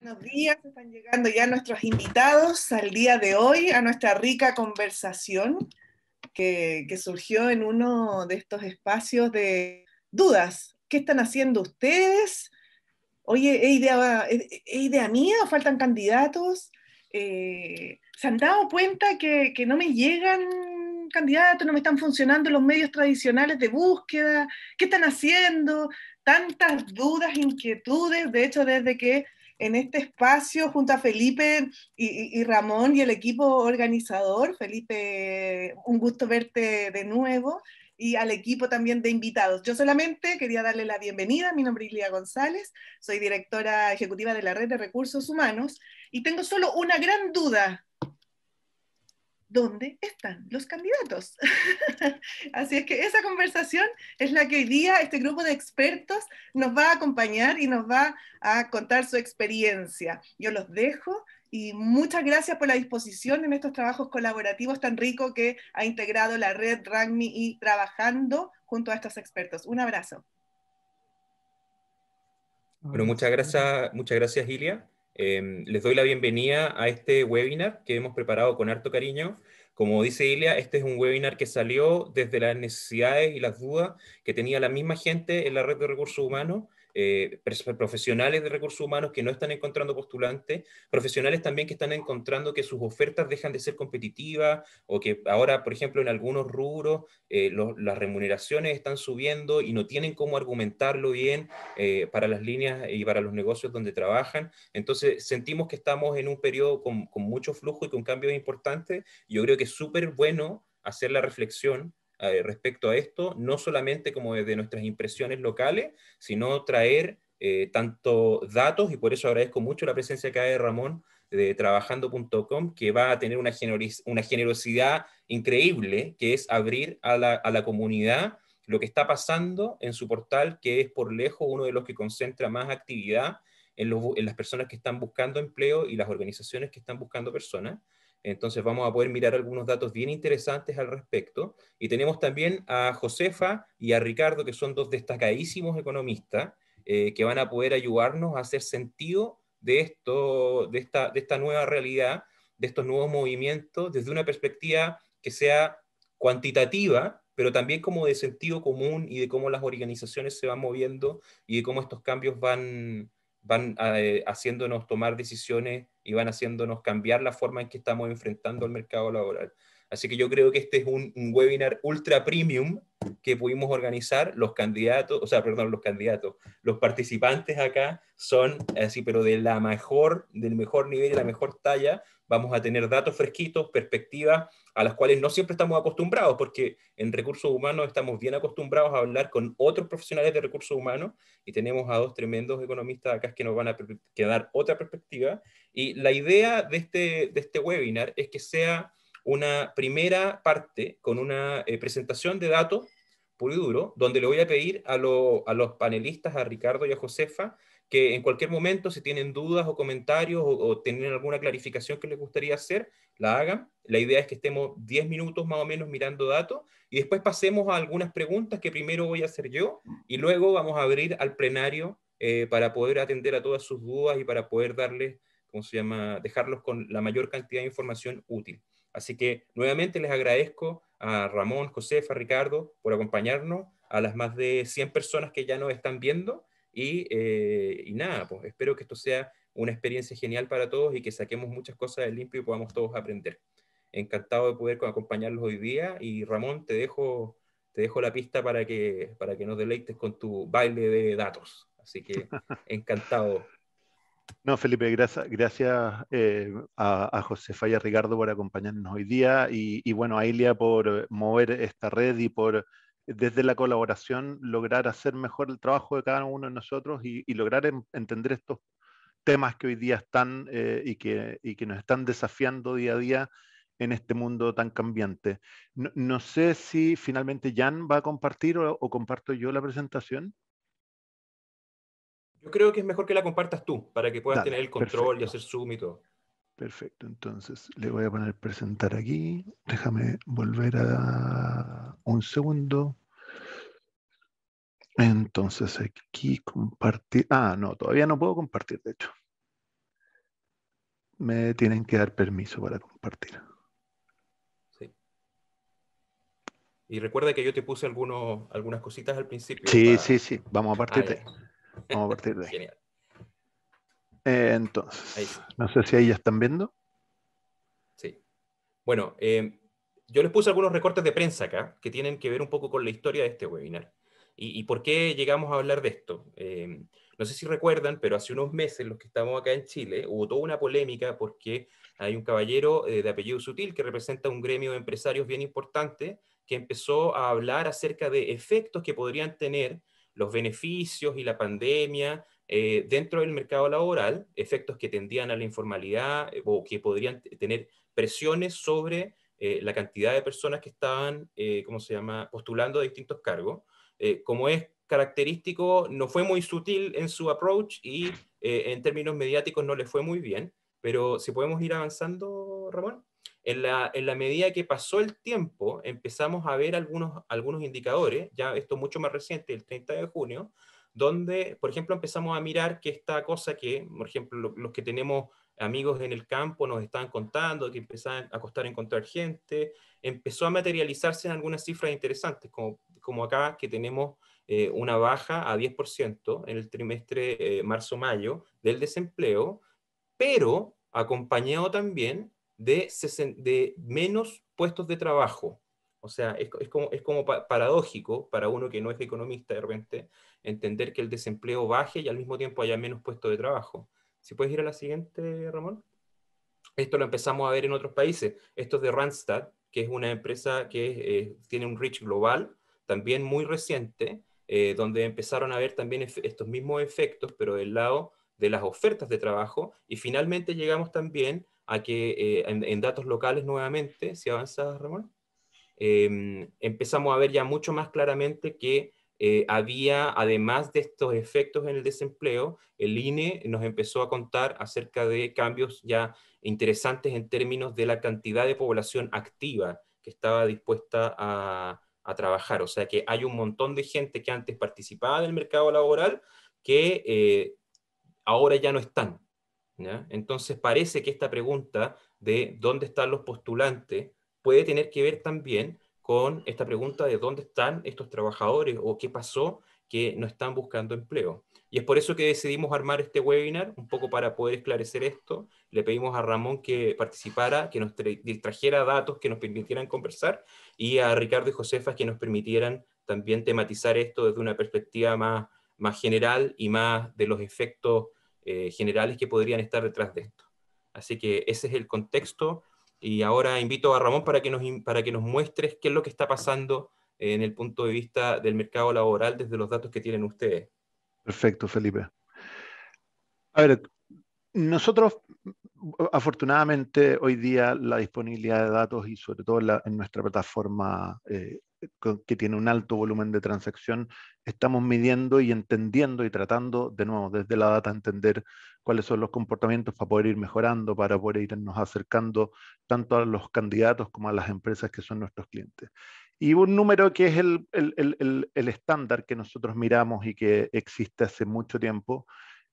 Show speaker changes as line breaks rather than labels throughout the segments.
Buenos días, están llegando ya nuestros invitados al día de hoy, a nuestra rica conversación que surgió en uno de estos espacios de dudas. ¿Qué están haciendo ustedes? Oye, ¿es idea mía o faltan candidatos? ¿Se han dado cuenta que no me llegan candidatos, no me están funcionando los medios tradicionales de búsqueda? ¿Qué están haciendo? Tantas dudas, inquietudes, de hecho, desde que en este espacio, junto a Felipe y Ramón y el equipo organizador, Felipe, un gusto verte de nuevo, y al equipo también de invitados. Yo solamente quería darle la bienvenida, mi nombre es Ilia González, soy directora ejecutiva de la Red de Recursos Humanos y tengo solo una gran duda. ¿Dónde están los candidatos? Así es que esa conversación es la que hoy día este grupo de expertos nos va a acompañar y nos va a contar su experiencia. Yo los dejo y muchas gracias por la disposición en estos trabajos colaborativos tan ricos que ha integrado la red RAGMI y trabajando junto a estos expertos. Un abrazo.
Bueno, muchas gracias, Ilia. Les doy la bienvenida a este webinar que hemos preparado con harto cariño. Como dice Ilia, este es un webinar que salió desde las necesidades y las dudas que tenía la misma gente en la red de recursos humanos, profesionales de recursos humanos que no están encontrando postulantes, profesionales también que están encontrando que sus ofertas dejan de ser competitivas o que ahora, por ejemplo, en algunos rubros las remuneraciones están subiendo y no tienen cómo argumentarlo bien para las líneas y para los negocios donde trabajan. Entonces, sentimos que estamos en un periodo con mucho flujo y con cambios importantes. Yo creo que es súper bueno hacer la reflexión respecto a esto, no solamente como desde nuestras impresiones locales, sino traer tanto datos, y por eso agradezco mucho la presencia acá de Ramón, de trabajando.com, que va a tener una generosidad increíble, que es abrir a la comunidad lo que está pasando en su portal, que es por lejos uno de los que concentra más actividad en las personas que están buscando empleo y las organizaciones que están buscando personas. Entonces vamos a poder mirar algunos datos bien interesantes al respecto. Y tenemos también a Josefa y a Ricardo, que son dos destacadísimos economistas, que van a poder ayudarnos a hacer sentido de esto, de esta nueva realidad, de estos nuevos movimientos, desde una perspectiva que sea cuantitativa, pero también como de sentido común y de cómo las organizaciones se van moviendo y de cómo estos cambios van haciéndonos tomar decisiones y van haciéndonos cambiar la forma en que estamos enfrentando el mercado laboral. Así que yo creo que este es un webinar ultra premium que pudimos organizar. Los candidatos, o sea, perdón, los participantes acá son así, pero del mejor nivel y la mejor talla. Vamos a tener datos fresquitos, perspectivas a las cuales no siempre estamos acostumbrados, porque en recursos humanos estamos bien acostumbrados a hablar con otros profesionales de recursos humanos y tenemos a dos tremendos economistas acá que nos van a dar otra perspectiva. Y la idea de este webinar es que sea una primera parte con una presentación de datos puro y duro, donde le voy a pedir a los panelistas, a Ricardo y a Josefa, que en cualquier momento, si tienen dudas o comentarios o tienen alguna clarificación que les gustaría hacer, la hagan. La idea es que estemos 10 minutos más o menos mirando datos y después pasemos a algunas preguntas que primero voy a hacer yo y luego vamos a abrir al plenario para poder atender a todas sus dudas y para poder darles, ¿cómo se llama?, dejarlos con la mayor cantidad de información útil. Así que nuevamente les agradezco a Ramón, Josefa, Ricardo por acompañarnos, a las más de 100 personas que ya nos están viendo y nada, pues espero que esto sea una experiencia genial para todos y que saquemos muchas cosas del limpio y podamos todos aprender. Encantado de poder acompañarlos hoy día y Ramón, te dejo la pista para que nos deleites con tu baile de datos. Así que encantado.
No, Felipe, gracias a Josefa y a Ricardo por acompañarnos hoy día y bueno, a Ilia por mover esta red y por desde la colaboración lograr hacer mejor el trabajo de cada uno de nosotros y lograr entender estos temas que hoy día están y que nos están desafiando día a día en este mundo tan cambiante. No sé si finalmente Jan va a compartir o comparto yo la presentación.
Yo creo que es mejor que la compartas tú, para que puedas
Dale,
tener el control y
perfecto.
hacer zoom y todo.
Perfecto, entonces le voy a poner presentar aquí. Déjame volver a un segundo. Entonces aquí compartir. Ah, no, todavía no puedo compartir, de hecho. Me tienen que dar permiso para compartir.
Sí. Y recuerda que yo te puse algunas cositas al principio.
Sí. Vamos a partir de
Ya.
ahí. Vamos a partir de ahí.
Genial.
Entonces,
Ahí sí.
no sé si ahí ya están viendo.
Sí. Bueno, yo les puse algunos recortes de prensa acá que tienen que ver un poco con la historia de este webinar. ¿Y por qué llegamos a hablar de esto? No sé si recuerdan, pero hace unos meses, los que estamos acá en Chile, hubo toda una polémica porque hay un caballero de apellido Sutil que representa un gremio de empresarios bien importante que empezó a hablar acerca de efectos que podrían tener los beneficios y la pandemia dentro del mercado laboral, efectos que tendían a la informalidad o que podrían tener presiones sobre la cantidad de personas que estaban, ¿cómo se llama?, postulando a distintos cargos. Como es característico, no fue muy sutil en su approach y en términos mediáticos no le fue muy bien, pero si podemos ir avanzando, Ramón. En la medida que pasó el tiempo, empezamos a ver algunos indicadores, ya esto mucho más reciente, el 30 de junio, donde, por ejemplo, empezamos a mirar que esta cosa que, por ejemplo, los que tenemos amigos en el campo nos estaban contando, que empezaban a costar encontrar gente, empezó a materializarse en algunas cifras interesantes, como acá que tenemos una baja a 10% en el trimestre marzo-mayo del desempleo, pero acompañado también de menos puestos de trabajo. O sea, es como paradójico para uno que no es economista de repente, entender que el desempleo baje y al mismo tiempo haya menos puestos de trabajo. Si puedes ir a la siguiente, Ramón. Esto lo empezamos a ver en otros países. Esto es de Randstad, que es una empresa que tiene un reach global, también muy reciente, donde empezaron a ver también estos mismos efectos, pero del lado de las ofertas de trabajo. Y finalmente llegamos también a que en datos locales nuevamente, si avanzas, Ramón, empezamos a ver ya mucho más claramente que había, además de estos efectos en el desempleo, el INE nos empezó a contar acerca de cambios ya interesantes en términos de la cantidad de población activa que estaba dispuesta a trabajar. O sea que hay un montón de gente que antes participaba del mercado laboral que ahora ya no están. ¿Ya? Entonces parece que esta pregunta de dónde están los postulantes puede tener que ver también con esta pregunta de dónde están estos trabajadores o qué pasó que no están buscando empleo. Y es por eso que decidimos armar este webinar, un poco para poder esclarecer esto. Le pedimos a Ramón que participara, que nos trajera datos que nos permitieran conversar, y a Ricardo y Josefa que nos permitieran también tematizar esto desde una perspectiva más general y más de los efectos generales que podrían estar detrás de esto. Así que ese es el contexto, y ahora invito a Ramón para que nos muestres qué es lo que está pasando en el punto de vista del mercado laboral desde los datos que tienen ustedes.
Perfecto, Felipe. A ver, nosotros, afortunadamente, hoy día la disponibilidad de datos y sobre todo en nuestra plataforma que tiene un alto volumen de transacción, estamos midiendo y entendiendo y tratando, de nuevo, desde la data, entender cuáles son los comportamientos para poder ir mejorando, para poder irnos acercando tanto a los candidatos como a las empresas que son nuestros clientes. Y un número que es el estándar que nosotros miramos y que existe hace mucho tiempo,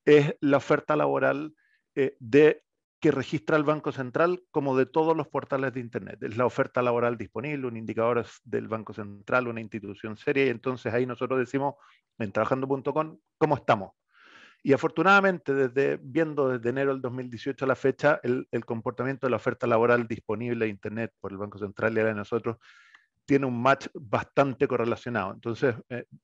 es la oferta laboral que registra el Banco Central como de todos los portales de Internet. Es la oferta laboral disponible, un indicador del Banco Central, una institución seria, y entonces ahí nosotros decimos en trabajando.com cómo estamos. Y afortunadamente, viendo desde enero del 2018 a la fecha, el comportamiento de la oferta laboral disponible de Internet por el Banco Central y ahora de nosotros tiene un match bastante correlacionado. Entonces,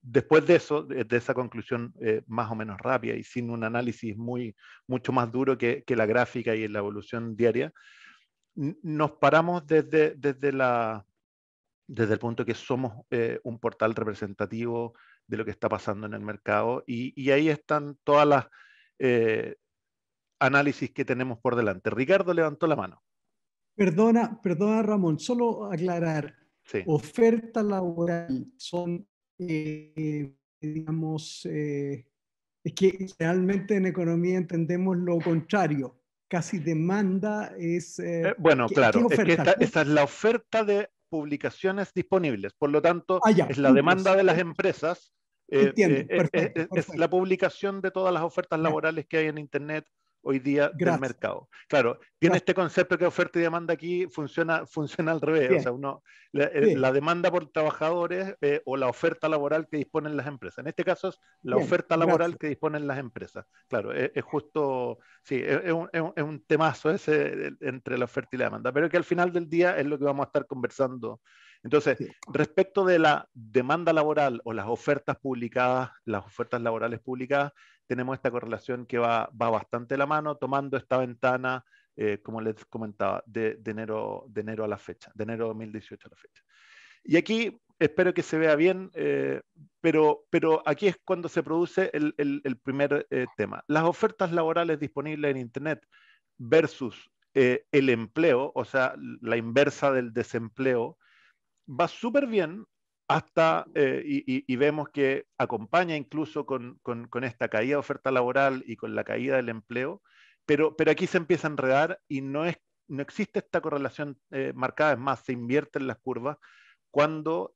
después de eso, de esa conclusión más o menos rápida y sin un análisis mucho más duro que la gráfica y la evolución diaria, nos paramos desde el punto que somos un portal representativo de lo que está pasando en el mercado, y ahí están todas las análisis que tenemos por delante. Ricardo levantó la mano.
Perdona, Ramón, solo aclarar.
Sí.
Oferta laboral son, digamos, es que realmente en economía entendemos lo contrario. Casi demanda es...
bueno, claro,
¿qué
es que
oferta?
esta es la oferta de publicaciones disponibles. Por lo tanto,
Ya,
es la demanda de las empresas.
Entiendo, perfecto.
Es la publicación de todas las ofertas laborales que hay en Internet hoy día del
Gracias.
mercado. Claro, tiene
Gracias.
este concepto que oferta y demanda aquí funciona al revés.
Bien.
O sea, la
Bien.
demanda por trabajadores o la oferta laboral que disponen las empresas. En este caso es la
Bien.
oferta laboral
Gracias.
que disponen las empresas. Claro, es justo, sí, es un temazo ese entre la oferta y la demanda, pero que al final del día es lo que vamos a estar conversando. Entonces,
Sí.
respecto de la demanda laboral o las ofertas publicadas, las ofertas laborales publicadas, tenemos esta correlación que va bastante de la mano, tomando esta ventana, como les comentaba, de enero a la fecha, de enero de 2018 a la fecha. Y aquí espero que se vea bien, pero aquí es cuando se produce el primer tema. Las ofertas laborales disponibles en Internet versus el empleo, o sea, la inversa del desempleo, va súper bien hasta, y vemos que acompaña incluso con esta caída de oferta laboral y con la caída del empleo, pero aquí se empieza a enredar y no existe esta correlación marcada, es más, se invierten las curvas cuando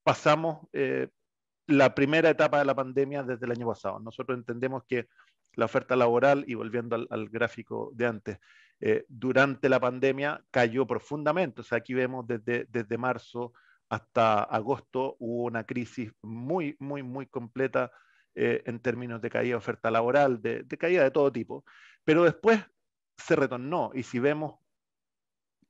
pasamos la primera etapa de la pandemia desde el año pasado. Nosotros entendemos que la oferta laboral, y volviendo al gráfico de antes, durante la pandemia cayó profundamente. O sea, aquí vemos desde marzo hasta agosto hubo una crisis muy, muy, muy completa en términos de caída de oferta laboral, de caída de todo tipo. Pero después se retornó, y si vemos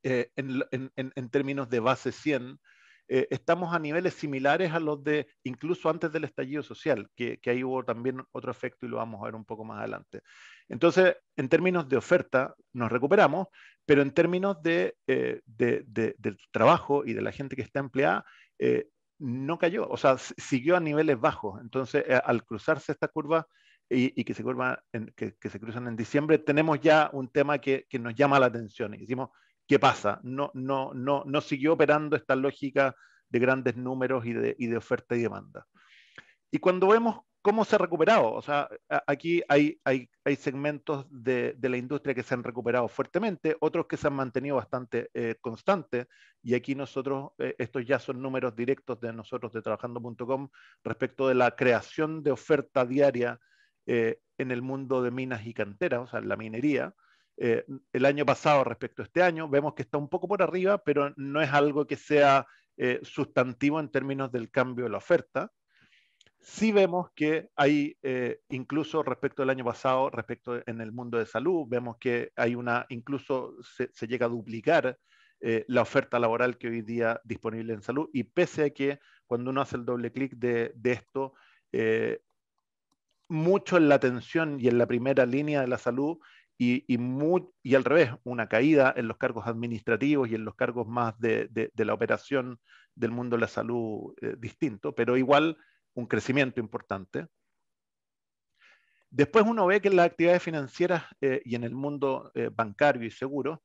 en términos de base 100, estamos a niveles similares a los de incluso antes del estallido social, que ahí hubo también otro efecto y lo vamos a ver un poco más adelante. Entonces, en términos de oferta, nos recuperamos, pero en términos del trabajo y de la gente que está empleada, no cayó, o sea, siguió a niveles bajos. Entonces, al cruzarse esta curva y que se cruzan en diciembre, tenemos ya un tema que nos llama la atención y decimos, ¿qué pasa? No siguió operando esta lógica de grandes números y de oferta y demanda. Y cuando vemos cómo se ha recuperado, o sea, aquí hay segmentos de la industria que se han recuperado fuertemente, otros que se han mantenido bastante constantes, y aquí nosotros, estos ya son números directos de nosotros de trabajando.com respecto de la creación de oferta diaria en el mundo de minas y canteras, o sea, en la minería. El año pasado respecto a este año, vemos que está un poco por arriba, pero no es algo que sea sustantivo en términos del cambio de la oferta. Sí vemos que hay, incluso respecto al año pasado, respecto en el mundo de salud, vemos que hay incluso se llega a duplicar la oferta laboral que hoy día disponible en salud, y pese a que cuando uno hace el doble clic de esto, mucho en la atención y en la primera línea de la salud, y al revés, una caída en los cargos administrativos y en los cargos más de la operación del mundo de la salud distinto, pero igual un crecimiento importante. Después uno ve que en las actividades financieras y en el mundo bancario y seguro,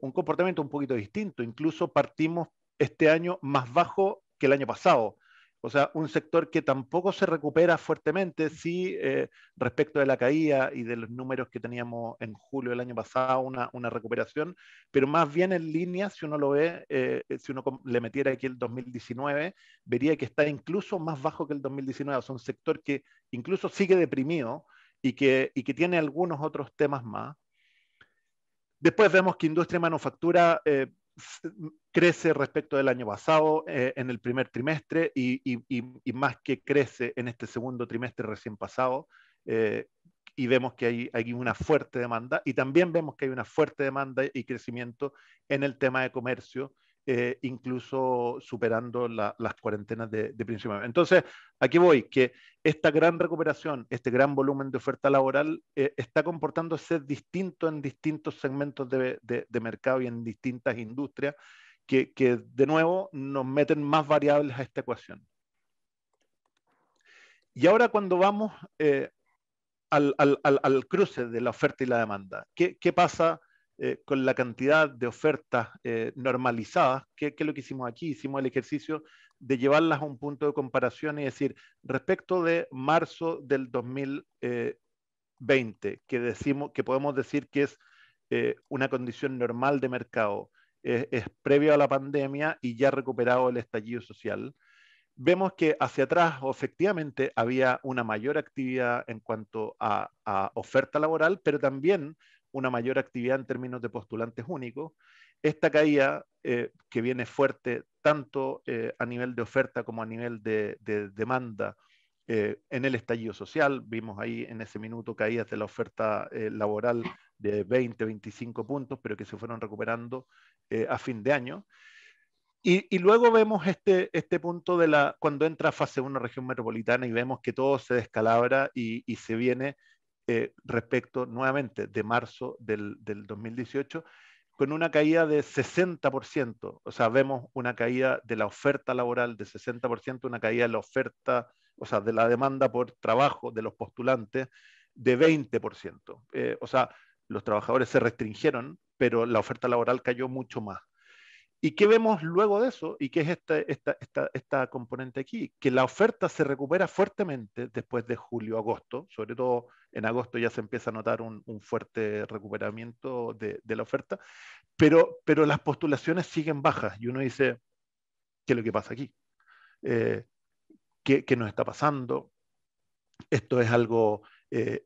un comportamiento un poquito distinto. Incluso partimos este año más bajo que el año pasado. O sea, un sector que tampoco se recupera fuertemente, sí, respecto de la caída y de los números que teníamos en julio del año pasado, una recuperación, pero más bien en línea, si uno lo ve, si uno le metiera aquí el 2019, vería que está incluso más bajo que el 2019. O sea, un sector que incluso sigue deprimido y que tiene algunos otros temas más. Después vemos que industria y manufactura crece respecto del año pasado en el primer trimestre y más que crece en este segundo trimestre recién pasado. Y vemos que hay una fuerte demanda, y también vemos que hay una fuerte demanda y crecimiento en el tema de comercio, incluso superando las cuarentenas de principio de mes. Entonces, aquí voy, que esta gran recuperación, este gran volumen de oferta laboral está comportándose distinto en distintos segmentos de mercado y en distintas industrias que de nuevo nos meten más variables a esta ecuación. Y ahora cuando vamos al cruce de la oferta y la demanda, ¿qué pasa con la cantidad de ofertas normalizadas? ¿Qué es lo que hicimos aquí? Hicimos el ejercicio de llevarlas a un punto de comparación y decir, respecto de marzo del 2020, que podemos decir que es una condición normal de mercado, es previo a la pandemia y ya recuperado el estallido social, vemos que hacia atrás efectivamente había una mayor actividad en cuanto a oferta laboral, pero también una mayor actividad en términos de postulantes únicos. Esta caída que viene fuerte tanto a nivel de oferta como a nivel de demanda en el estallido social, vimos ahí en ese minuto caídas de la oferta laboral de 20, 25 puntos, pero que se fueron recuperando a fin de año. Y luego vemos este punto de cuando entra fase 1 región metropolitana y vemos que todo se descalabra y se viene respecto nuevamente de marzo del 2018 con una caída de 60%. O sea, vemos una caída de la oferta laboral de 60%, una caída de la oferta, o sea, de la demanda por trabajo de los postulantes de 20%. O sea, los trabajadores se restringieron, pero la oferta laboral cayó mucho más. ¿Y qué vemos luego de eso? ¿Y qué es esta componente aquí? Que la oferta se recupera fuertemente después de julio-agosto, sobre todo en agosto ya se empieza a notar un fuerte recuperamiento de la oferta, pero las postulaciones siguen bajas y uno dice, ¿qué es lo que pasa aquí? ¿Qué nos está pasando? Esto es algo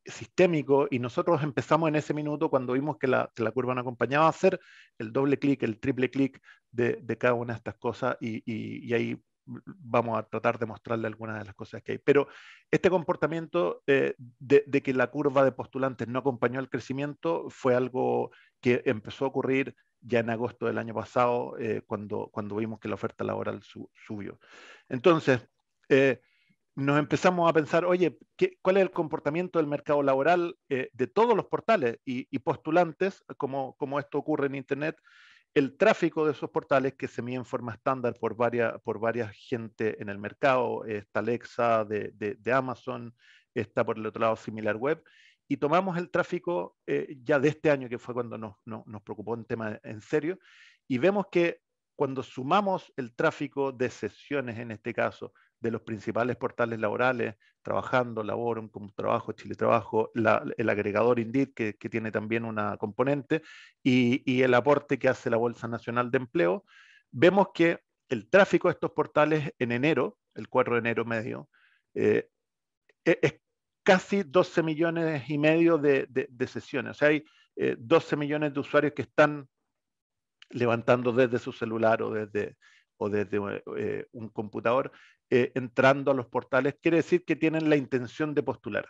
sistémico y nosotros empezamos en ese minuto cuando vimos que la curva nos acompañaba a hacer el doble clic, el triple clic de cada una de estas cosas y ahí vamos a tratar de mostrarle algunas de las cosas que hay. Pero este comportamiento de que la curva de postulantes no acompañó el crecimiento fue algo que empezó a ocurrir ya en agosto del año pasado cuando vimos que la oferta laboral subió. Entonces, nos empezamos a pensar, oye, ¿cuál es el comportamiento del mercado laboral de todos los portales y postulantes, como esto ocurre en Internet? El tráfico de esos portales que se mide en forma estándar por varias gente en el mercado, está Alexa de Amazon, está por el otro lado SimilarWeb, y tomamos el tráfico ya de este año, que fue cuando nos preocupó un tema en serio, y vemos que cuando sumamos el tráfico de sesiones, en este caso, de los principales portales laborales, Trabajando, Laborum, Como Trabajo, Chile Trabajo, el agregador Indeed, que tiene también una componente, y el aporte que hace la Bolsa Nacional de Empleo, vemos que el tráfico de estos portales en enero, el 4 de enero medio, es casi 12 millones y medio de sesiones. O sea, hay 12 millones de usuarios que están levantando desde su celular o desde un computador, entrando a los portales, quiere decir que tienen la intención de postular.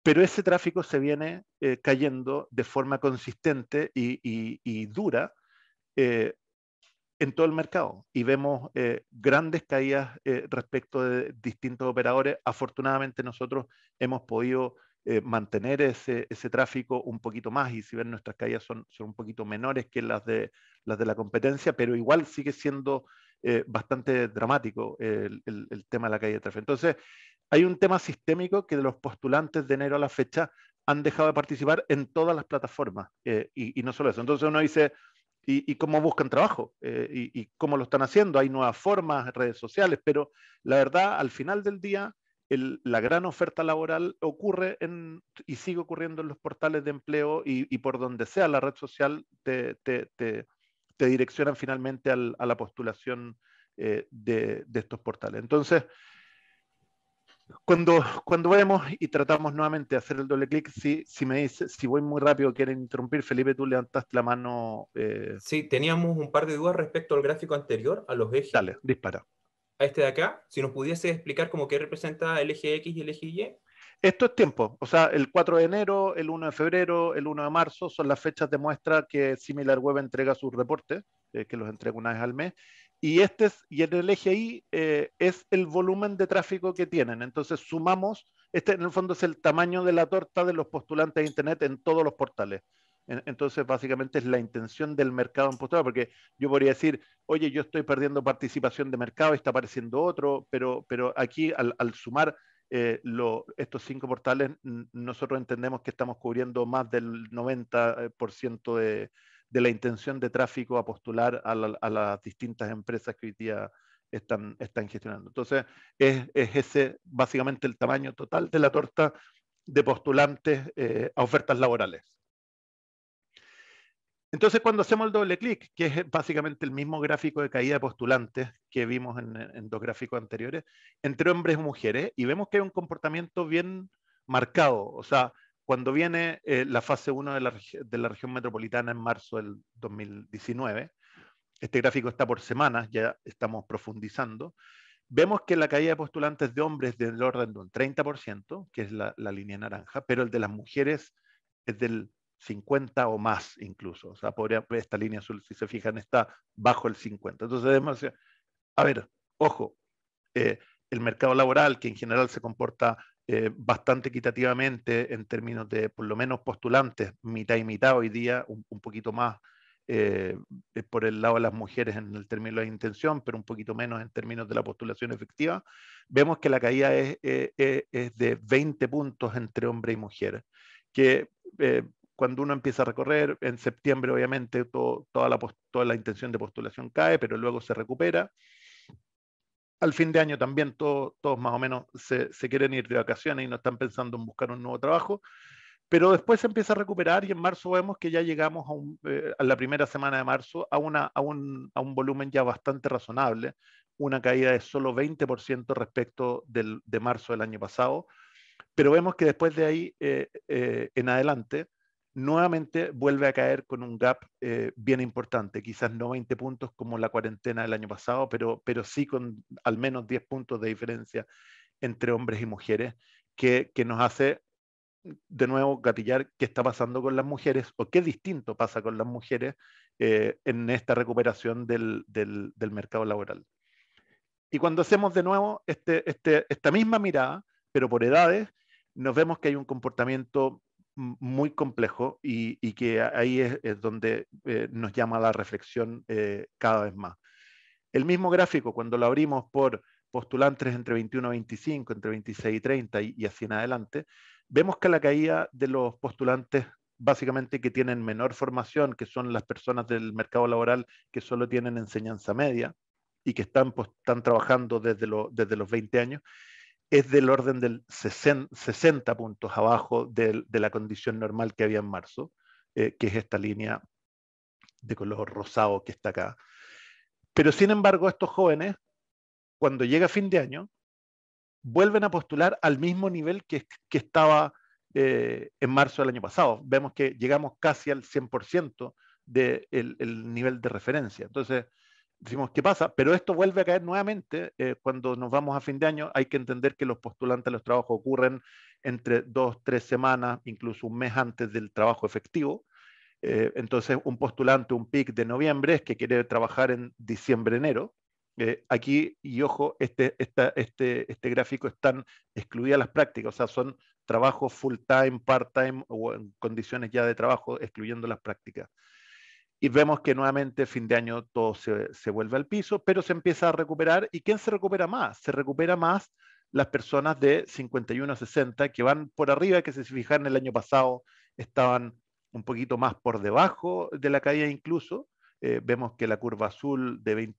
Pero ese tráfico se viene cayendo de forma consistente y dura en todo el mercado. Y vemos grandes caídas respecto de distintos operadores. Afortunadamente nosotros hemos podido mantener ese tráfico un poquito más, y si ven nuestras caídas son un poquito menores que las de la competencia, pero igual sigue siendo bastante dramático el tema de la caída de tráfico. Entonces, hay un tema sistémico que de los postulantes de enero a la fecha han dejado de participar en todas las plataformas, y no solo eso. Entonces uno dice, ¿y cómo buscan trabajo? ¿Y cómo lo están haciendo? Hay nuevas formas, redes sociales, pero la verdad, al final del día, la gran oferta laboral ocurre y sigue ocurriendo en los portales de empleo, y por donde sea la red social te direccionan finalmente a la postulación de estos portales. Entonces, cuando vemos y tratamos nuevamente de hacer el doble clic, si me dice, si voy muy rápido, quieren interrumpir, Felipe, tú levantaste la mano.
Sí, teníamos un par de dudas respecto al gráfico anterior, a los ejes.
Dale, dispara.
A este de acá, si nos pudiese explicar cómo qué representa el eje X y el eje Y.
Esto es tiempo, o sea, el 4 de enero, el 1 de febrero, el 1 de marzo son las fechas de muestra que SimilarWeb entrega sus reportes, que los entrega una vez al mes, y en el eje Y es el volumen de tráfico que tienen. Entonces sumamos, en el fondo es el tamaño de la torta de los postulantes de Internet en todos los portales. Entonces básicamente es la intención del mercado en postular, porque yo podría decir, oye, yo estoy perdiendo participación de mercado y está apareciendo otro, pero aquí al sumar estos 5 portales, nosotros entendemos que estamos cubriendo más del 90% de la intención de tráfico a postular a las distintas empresas que hoy día están gestionando. Entonces, es ese básicamente el tamaño total de la torta de postulantes a ofertas laborales. Entonces, cuando hacemos el doble clic, que es básicamente el mismo gráfico de caída de postulantes que vimos en dos gráficos anteriores, entre hombres y mujeres, y vemos que hay un comportamiento bien marcado. O sea, cuando viene la fase 1 de la región metropolitana en marzo del 2019, este gráfico está por semanas, ya estamos profundizando, vemos que la caída de postulantes de hombres es del orden de un 30%, que es la línea naranja, pero el de las mujeres es del 50 o más incluso. O sea, esta línea azul, si se fijan, está bajo el 50. Entonces debemos decir, a ver, ojo, el mercado laboral, que en general se comporta bastante equitativamente en términos de, por lo menos, postulantes, mitad y mitad hoy día, un poquito más por el lado de las mujeres en el término de la intención, pero un poquito menos en términos de la postulación efectiva, vemos que la caída es de 20 puntos entre hombre y mujer, que cuando uno empieza a recorrer, en septiembre obviamente toda la intención de postulación cae, pero luego se recupera. Al fin de año también todos más o menos se quieren ir de vacaciones y no están pensando en buscar un nuevo trabajo, pero después se empieza a recuperar y en marzo vemos que ya llegamos a la primera semana de marzo a un volumen ya bastante razonable, una caída de solo 20% respecto de marzo del año pasado, pero vemos que después de ahí en adelante nuevamente vuelve a caer con un gap bien importante, quizás no 20 puntos como la cuarentena del año pasado, pero sí con al menos 10 puntos de diferencia entre hombres y mujeres, que nos hace de nuevo gatillar qué está pasando con las mujeres o qué distinto pasa con las mujeres en esta recuperación del mercado laboral. Y cuando hacemos de nuevo esta misma mirada, pero por edades, nos vemos que hay un comportamiento muy complejo y que ahí es donde nos llama la reflexión cada vez más. El mismo gráfico, cuando lo abrimos por postulantes entre 21 y 25, entre 26 y 30 y así en adelante, vemos que la caída de los postulantes básicamente que tienen menor formación, que son las personas del mercado laboral que solo tienen enseñanza media y que están trabajando desde los 20 años, es del orden del 60 puntos abajo de la condición normal que había en marzo, que es esta línea de color rosado que está acá. Pero sin embargo, estos jóvenes, cuando llega fin de año, vuelven a postular al mismo nivel que estaba en marzo del año pasado. Vemos que llegamos casi al 100% del nivel de referencia. Entonces, decimos, ¿qué pasa? Pero esto vuelve a caer nuevamente cuando nos vamos a fin de año. Hay que entender que los postulantes a los trabajos ocurren entre 2, 3 semanas, incluso un mes antes del trabajo efectivo. Entonces, un postulante, un PIC de noviembre es que quiere trabajar en diciembre, enero. Aquí, y ojo, este gráfico están excluidas las prácticas, o sea, son trabajos full time, part time o en condiciones ya de trabajo, excluyendo las prácticas. Y vemos que nuevamente fin de año todo se vuelve al piso, pero se empieza a recuperar. ¿Y quién se recupera más? Se recupera más las personas de 51 a 60 que van por arriba, que si se fijan el año pasado estaban un poquito más por debajo de la caída incluso. Vemos que la curva azul de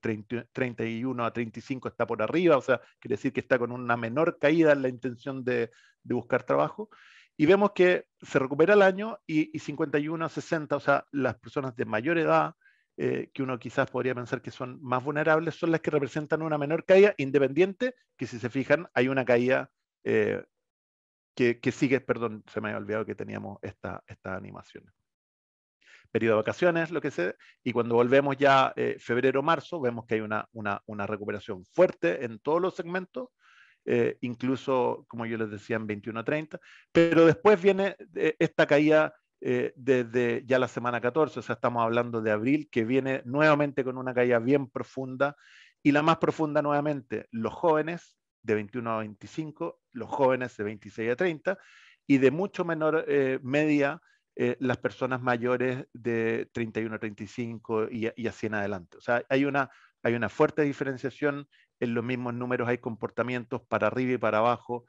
31 a 35 está por arriba, o sea, quiere decir que está con una menor caída en la intención de buscar trabajo. Y vemos que se recupera el año y 51 a 60, o sea, las personas de mayor edad, que uno quizás podría pensar que son más vulnerables, son las que representan una menor caída, independiente que si se fijan hay una caída que sigue, perdón, se me había olvidado que teníamos esta animación. Periodo de vacaciones, lo que sea, y cuando volvemos ya febrero-marzo, vemos que hay una recuperación fuerte en todos los segmentos, incluso, como yo les decía, en 21 a 30, pero después viene esta caída desde ya la semana 14, o sea, estamos hablando de abril, que viene nuevamente con una caída bien profunda, y la más profunda nuevamente, los jóvenes de 21 a 25, los jóvenes de 26 a 30, y de mucho menor media, las personas mayores de 31 a 35 y así en adelante. O sea, hay una fuerte diferenciación en los mismos números, hay comportamientos para arriba y para abajo,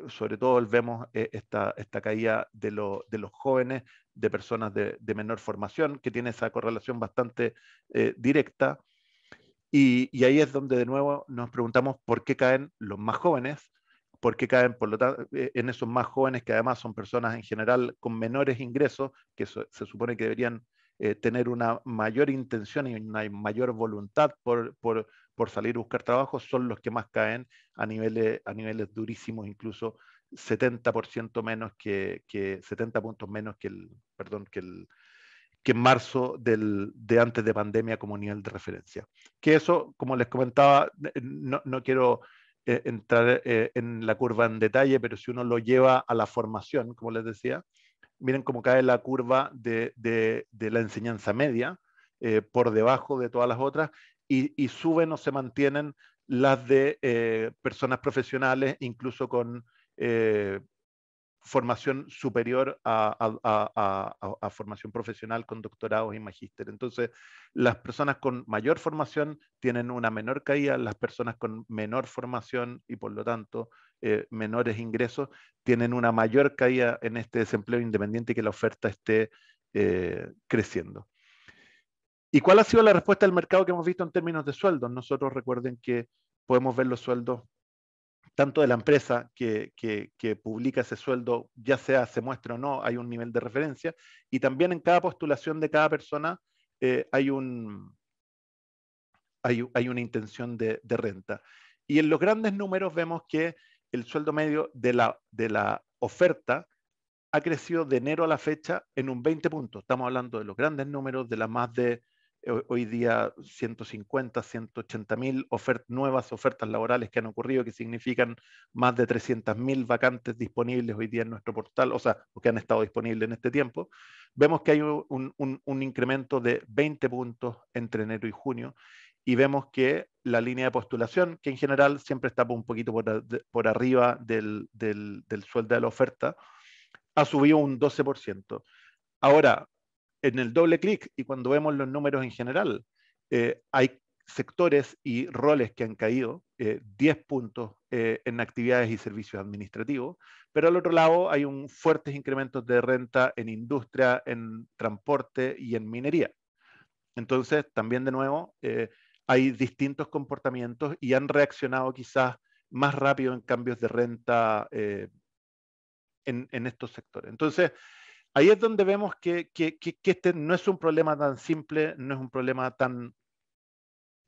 sobre todo vemos esta caída de los jóvenes, de personas de menor formación, que tiene esa correlación bastante directa, y ahí es donde de nuevo nos preguntamos por qué caen los más jóvenes, por qué caen por lo tanto, en esos más jóvenes que además son personas en general con menores ingresos, que se supone que deberían tener una mayor intención y una mayor voluntad por salir a buscar trabajo son los que más caen a niveles durísimos, incluso 70% menos 70 puntos menos que en marzo de antes de pandemia como nivel de referencia. Que eso, como les comentaba, no quiero entrar en la curva en detalle, pero si uno lo lleva a la formación, como les decía, miren cómo cae la curva de la enseñanza media por debajo de todas las otras y suben o se mantienen las de personas profesionales, incluso con formación superior a formación profesional con doctorados y magíster. Entonces, las personas con mayor formación tienen una menor caída, las personas con menor formación y por lo tanto menores ingresos tienen una mayor caída en este desempleo independiente que la oferta esté creciendo. ¿Y cuál ha sido la respuesta del mercado que hemos visto en términos de sueldos? Nosotros recuerden que podemos ver los sueldos tanto de la empresa que publica ese sueldo, ya sea se muestra o no, hay un nivel de referencia, y también en cada postulación de cada persona hay una intención de renta. Y en los grandes números vemos que el sueldo medio de la oferta ha crecido de enero a la fecha en un 20 puntos. Estamos hablando de los grandes números, de las más de hoy día 150, 180.000 nuevas ofertas laborales que han ocurrido, que significan más de 300.000 vacantes disponibles hoy día en nuestro portal, o sea, que han estado disponibles en este tiempo. Vemos que hay un incremento de 20 puntos entre enero y junio, y vemos que la línea de postulación, que en general siempre está un poquito por arriba del sueldo de la oferta, ha subido un 12%. Ahora, en el doble clic y cuando vemos los números en general, hay sectores y roles que han caído 10 puntos en actividades y servicios administrativos, pero al otro lado hay fuertes incrementos de renta en industria, en transporte y en minería. Entonces, también de nuevo, hay distintos comportamientos y han reaccionado quizás más rápido en cambios de renta en estos sectores. Entonces, ahí es donde vemos que este no es un problema tan simple, no es un problema tan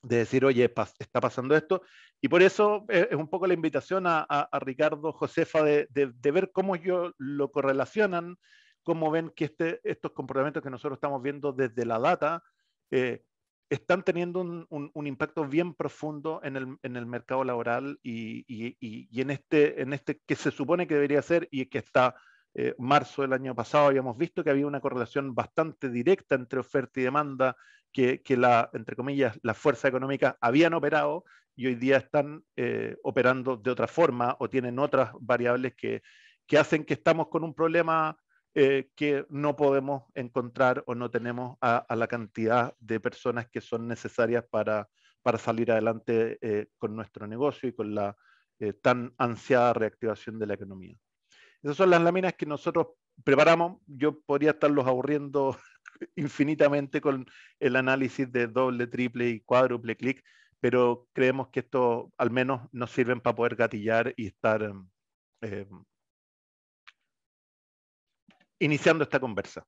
de decir, oye, está pasando esto, y por eso es un poco la invitación a Ricardo, Josefa, de ver cómo ellos lo correlacionan, cómo ven que estos comportamientos que nosotros estamos viendo desde la data están teniendo un impacto bien profundo en el mercado laboral y en este que se supone que debería ser y que está marzo del año pasado habíamos visto que había una correlación bastante directa entre oferta y demanda, que entre comillas, las fuerzas económicas habían operado y hoy día están operando de otra forma o tienen otras variables que hacen que estamos con un problema que no podemos encontrar o no tenemos a la cantidad de personas que son necesarias para salir adelante con nuestro negocio y con la tan ansiada reactivación de la economía. Esas son las láminas que nosotros preparamos. Yo podría estarlos aburriendo infinitamente con el análisis de doble, triple y cuádruple clic, pero creemos que esto al menos nos sirven para poder gatillar y estar iniciando esta conversa.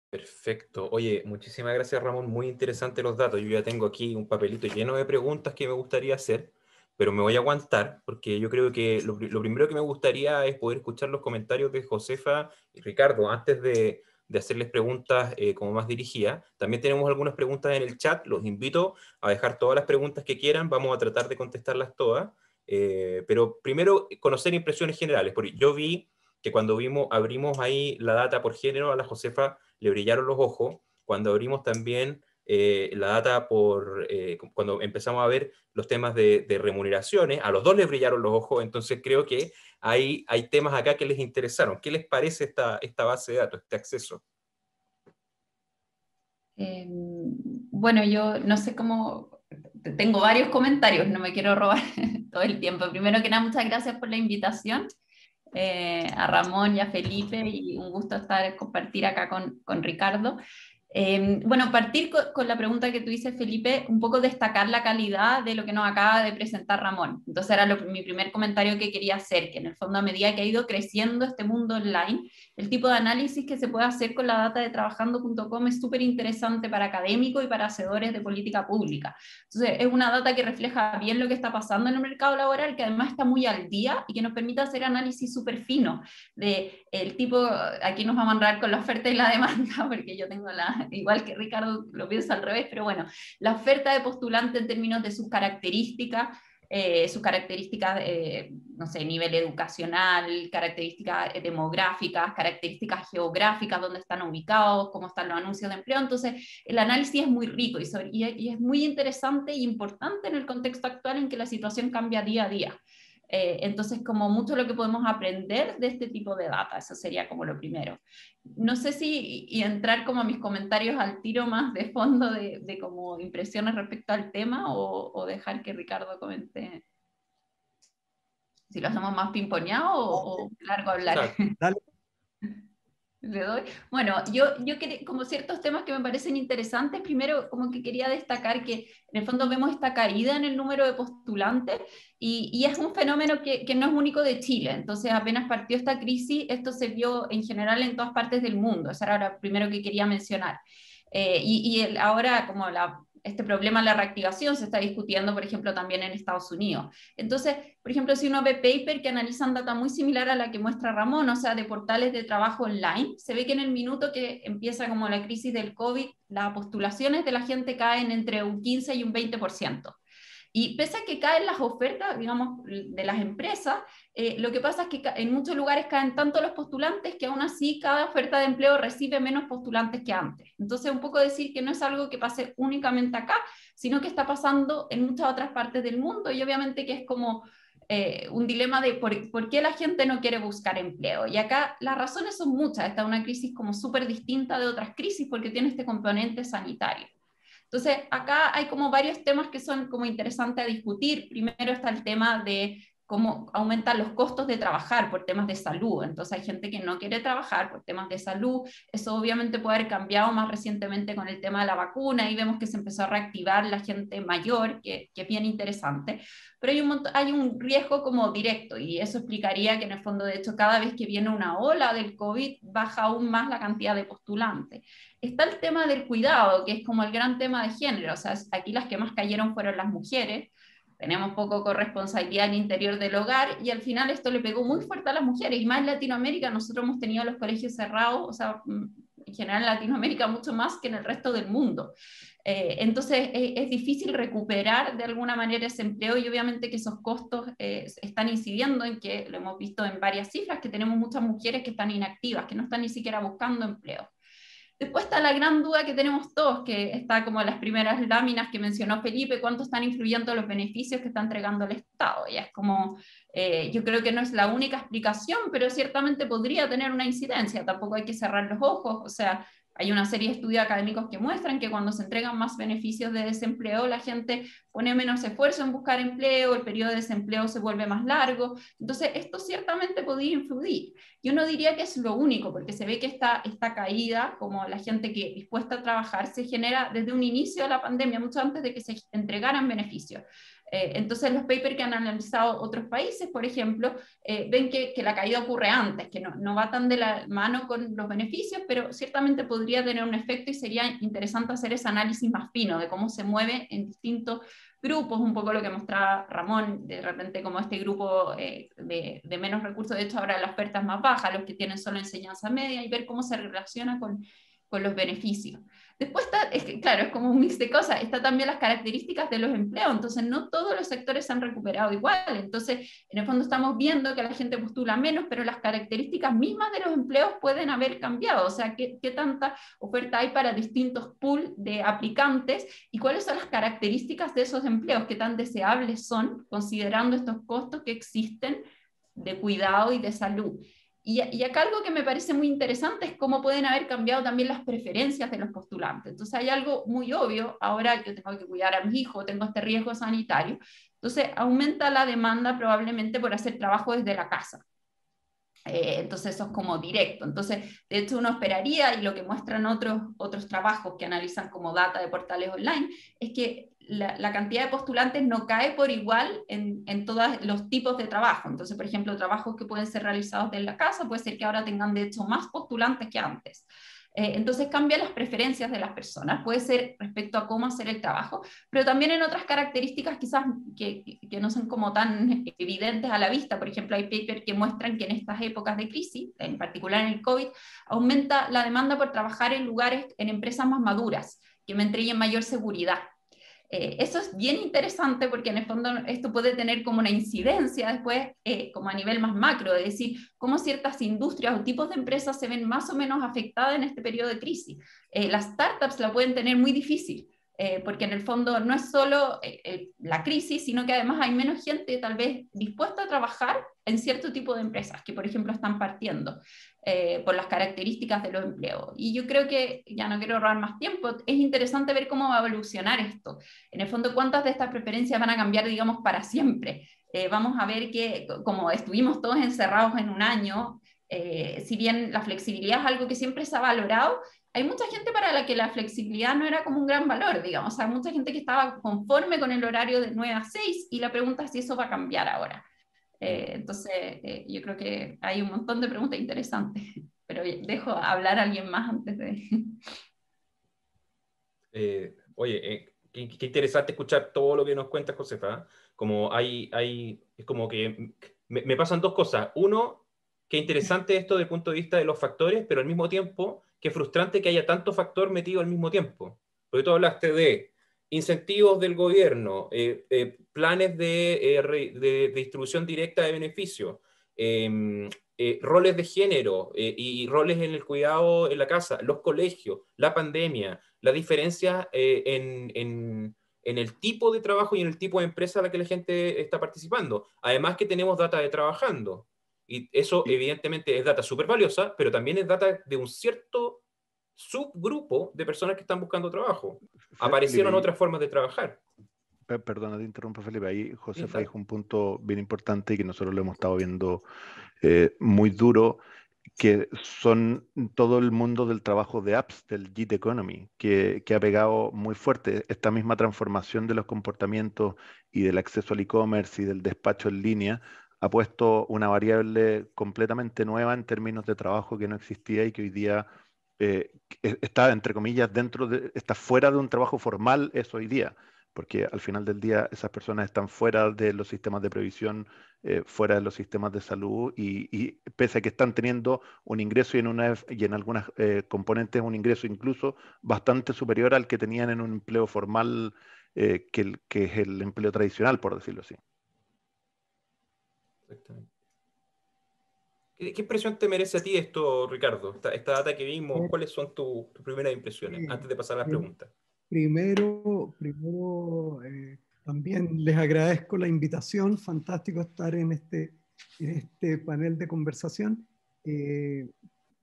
Perfecto. Oye, muchísimas gracias, Ramón. Muy interesantes los datos. Yo ya tengo aquí un papelito lleno de preguntas que me gustaría hacer, pero me voy a aguantar porque yo creo que lo primero que me gustaría es poder escuchar los comentarios de Josefa y Ricardo antes de hacerles preguntas como más dirigidas. También tenemos algunas preguntas en el chat. Los invito a dejar todas las preguntas que quieran. Vamos a tratar de contestarlas todas. Pero primero, conocer impresiones generales. Porque yo vi que cuando abrimos ahí la data por género, a la Josefa le brillaron los ojos. Cuando abrimos también la data cuando empezamos a ver los temas de remuneraciones, a los dos les brillaron los ojos. Entonces creo que hay temas acá que les interesaron. ¿Qué les parece esta base de datos, este acceso?
Bueno, yo no sé cómo, tengo varios comentarios, no me quiero robar todo el tiempo. Primero que nada, muchas gracias por la invitación. A Ramón y a Felipe, y un gusto compartir acá con Ricardo. Bueno, partir con la pregunta que tú dices, Felipe, un poco destacar la calidad de lo que nos acaba de presentar Ramón. Entonces era mi primer comentario que quería hacer, que en el fondo a medida que ha ido creciendo este mundo online, el tipo de análisis que se puede hacer con la data de trabajando.com es súper interesante para académicos y para hacedores de política pública. Entonces es una data que refleja bien lo que está pasando en el mercado laboral, que además está muy al día y que nos permite hacer análisis súper finos de el tipo, aquí nos vamos a enredar con la oferta y la demanda, porque yo tengo igual que Ricardo lo piensa al revés, pero bueno, la oferta de postulante en términos de sus características, no sé, nivel educacional, características demográficas, características geográficas, dónde están ubicados, cómo están los anuncios de empleo. Entonces, el análisis es muy rico y es muy interesante e importante en el contexto actual en que la situación cambia día a día. Entonces, como mucho lo que podemos aprender de este tipo de data, eso sería como lo primero. No sé si y entrar como a mis comentarios al tiro más de fondo de como impresiones respecto al tema o dejar que Ricardo comente si lo hacemos más pimponeado o largo hablar.
Dale.
Le doy. Bueno, yo quería, como ciertos temas que me parecen interesantes, primero como que quería destacar que en el fondo vemos esta caída en el número de postulantes y es un fenómeno que no es único de Chile. Entonces apenas partió esta crisis, esto se vio en general en todas partes del mundo. Eso era lo primero que quería mencionar. Ahora como este problema de la reactivación se está discutiendo, por ejemplo, también en Estados Unidos. Entonces, por ejemplo, si uno ve paper que analizan data muy similar a la que muestra Ramón, o sea, de portales de trabajo online, se ve que en el minuto que empieza como la crisis del COVID, las postulaciones de la gente caen entre un 15 y un 20%. Y pese a que caen las ofertas, digamos, de las empresas, lo que pasa es que en muchos lugares caen tanto los postulantes que aún así cada oferta de empleo recibe menos postulantes que antes. Entonces, un poco decir que no es algo que pase únicamente acá, sino que está pasando en muchas otras partes del mundo y obviamente que es como un dilema de por qué la gente no quiere buscar empleo. Y acá las razones son muchas. Esta es una crisis como súper distinta de otras crisis porque tiene este componente sanitario. Entonces, acá hay como varios temas que son como interesantes a discutir. Primero está el tema de cómo aumentan los costos de trabajar por temas de salud. Entonces, hay gente que no quiere trabajar por temas de salud. Eso obviamente puede haber cambiado más recientemente con el tema de la vacuna y vemos que se empezó a reactivar la gente mayor, que es bien interesante. Pero hay un riesgo como directo y eso explicaría que en el fondo, de hecho, cada vez que viene una ola del COVID, baja aún más la cantidad de postulantes. Está el tema del cuidado, que es como el gran tema de género. O sea, aquí las que más cayeron fueron las mujeres. Tenemos poco corresponsabilidad al interior del hogar y al final esto le pegó muy fuerte a las mujeres. Y más en Latinoamérica, nosotros hemos tenido los colegios cerrados, o sea, en general en Latinoamérica mucho más que en el resto del mundo. Entonces es difícil recuperar de alguna manera ese empleo y obviamente que esos costos están incidiendo en que, lo hemos visto en varias cifras, que tenemos muchas mujeres que están inactivas, que no están ni siquiera buscando empleo. Después está la gran duda que tenemos todos, que está como en las primeras láminas que mencionó Felipe, cuánto están influyendo los beneficios que está entregando el Estado. Y es como, yo creo que no es la única explicación, pero ciertamente podría tener una incidencia, tampoco hay que cerrar los ojos, o sea, hay una serie de estudios académicos que muestran que cuando se entregan más beneficios de desempleo, la gente pone menos esfuerzo en buscar empleo, el periodo de desempleo se vuelve más largo, entonces esto ciertamente podría influir. Yo no diría que es lo único, porque se ve que esta caída, como la gente que es dispuesta a trabajar, se genera desde un inicio de la pandemia, mucho antes de que se entregaran beneficios. Entonces los papers que han analizado otros países, por ejemplo, ven que la caída ocurre antes, que no va tan de la mano con los beneficios, pero ciertamente podría tener un efecto y sería interesante hacer ese análisis más fino de cómo se mueve en distintos grupos, un poco lo que mostraba Ramón, de repente como este grupo de menos recursos, de hecho ahora la oferta es más baja, los que tienen solo enseñanza media, y ver cómo se relaciona con los beneficios. Después está, claro, es como un mix de cosas, está también las características de los empleos, entonces no todos los sectores se han recuperado igual, entonces en el fondo estamos viendo que la gente postula menos, pero las características mismas de los empleos pueden haber cambiado, o sea, qué tanta oferta hay para distintos pools de aplicantes y cuáles son las características de esos empleos, qué tan deseables son, considerando estos costos que existen de cuidado y de salud. Y acá algo que me parece muy interesante es cómo pueden haber cambiado también las preferencias de los postulantes. Entonces hay algo muy obvio, ahora yo tengo que cuidar a mi hijo, tengo este riesgo sanitario, entonces aumenta la demanda probablemente por hacer trabajo desde la casa. Entonces eso es como directo. Entonces, de hecho, uno esperaría, y lo que muestran otros trabajos que analizan como data de portales online, es que la cantidad de postulantes no cae por igual en todos los tipos de trabajo. Entonces, por ejemplo, trabajos que pueden ser realizados desde la casa, puede ser que ahora tengan de hecho más postulantes que antes. Entonces cambian las preferencias de las personas, puede ser respecto a cómo hacer el trabajo, pero también en otras características quizás que no son como tan evidentes a la vista. Por ejemplo, hay papers que muestran que en estas épocas de crisis, en particular en el COVID, aumenta la demanda por trabajar en lugares, en empresas más maduras, que me entreguen mayor seguridad. Eso es bien interesante porque en el fondo esto puede tener como una incidencia después, como a nivel más macro, es decir, cómo ciertas industrias o tipos de empresas se ven más o menos afectadas en este periodo de crisis. Las startups la pueden tener muy difícil, porque en el fondo no es solo la crisis, sino que además hay menos gente tal vez dispuesta a trabajar en cierto tipo de empresas que, por ejemplo, están partiendo. Por las características de los empleos. Y yo creo que, ya no quiero ahorrar más tiempo, es interesante ver cómo va a evolucionar esto. En el fondo, cuántas de estas preferencias van a cambiar, digamos, para siempre. Vamos a ver que, como estuvimos todos encerrados en un año, si bien la flexibilidad es algo que siempre se ha valorado, hay mucha gente para la que la flexibilidad no era como un gran valor, digamos. O sea, hay mucha gente que estaba conforme con el horario de 9 a 6 y la pregunta es si eso va a cambiar ahora. Entonces, yo creo que hay un montón de preguntas interesantes, pero dejo hablar a alguien más antes de...
Oye, qué interesante escuchar todo lo que nos cuenta Josefa. Como es como que me pasan dos cosas. Uno, qué interesante esto desde el punto de vista de los factores, pero al mismo tiempo, qué frustrante que haya tanto factor metido al mismo tiempo. Porque tú hablaste de incentivos del gobierno, planes de distribución directa de beneficios, roles de género y roles en el cuidado en la casa, los colegios, la pandemia, la diferencia en el tipo de trabajo y en el tipo de empresa a la que la gente está participando. Además que tenemos data de trabajando. Y eso evidentemente es data súper valiosa, pero también es data de un cierto subgrupo de personas que están buscando trabajo. Aparecieron
Felipe,
otras formas de trabajar.
perdona, te interrumpo, Felipe. Ahí Josefa
Sí,
dijo un punto bien importante y que nosotros lo hemos estado viendo muy duro, que son todo el mundo del trabajo de apps, del gig economy, que ha pegado muy fuerte esta misma transformación de los comportamientos y del acceso al e-commerce y del despacho en línea. Ha puesto una variable completamente nueva en términos de trabajo que no existía y que hoy día está, entre comillas, está fuera de un trabajo formal, es hoy día, porque al final del día esas personas están fuera de los sistemas de previsión, fuera de los sistemas de salud y pese a que están teniendo un ingreso y en algunas componentes un ingreso incluso bastante superior al que tenían en un empleo formal, que es el empleo tradicional, por decirlo así.
exactamente. ¿Qué impresión te merece a ti esto, Ricardo? Esta data que vimos, ¿cuáles son tus primeras impresiones? Antes de pasar a las preguntas.
Primero también les agradezco la invitación, fantástico estar en este panel de conversación.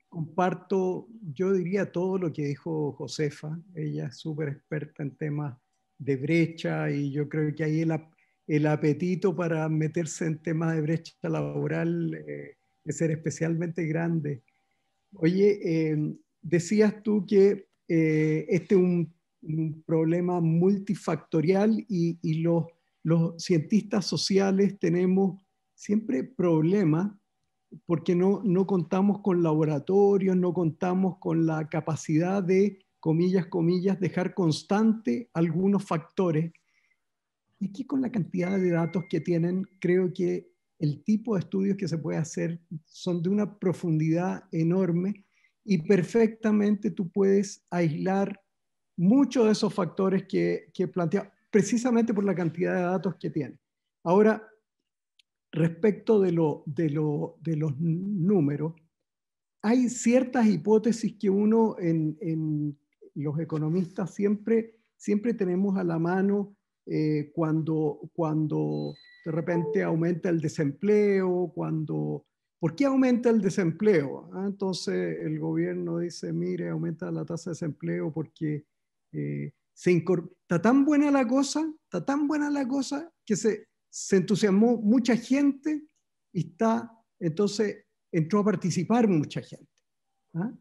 Comparto, yo diría todo lo que dijo Josefa, ella es súper experta en temas de brecha y yo creo que ahí el apetito para meterse en temas de brecha laboral es ser especialmente grande. Oye, decías tú que este es un problema multifactorial y los cientistas sociales tenemos siempre problemas porque no contamos con laboratorios, no contamos con la capacidad de, comillas, dejar constante algunos factores. Y aquí con la cantidad de datos que tienen, creo que el tipo de estudios que se puede hacer son de una profundidad enorme y perfectamente tú puedes aislar muchos de esos factores que plantea precisamente por la cantidad de datos que tiene. Ahora, respecto de los números, hay ciertas hipótesis que uno en los economistas siempre tenemos a la mano cuando de repente aumenta el desempleo, ¿por qué aumenta el desempleo? Entonces el gobierno dice, mire, aumenta la tasa de desempleo porque está tan buena la cosa que se entusiasmó mucha gente y entonces entró a participar mucha gente. ¿Ah?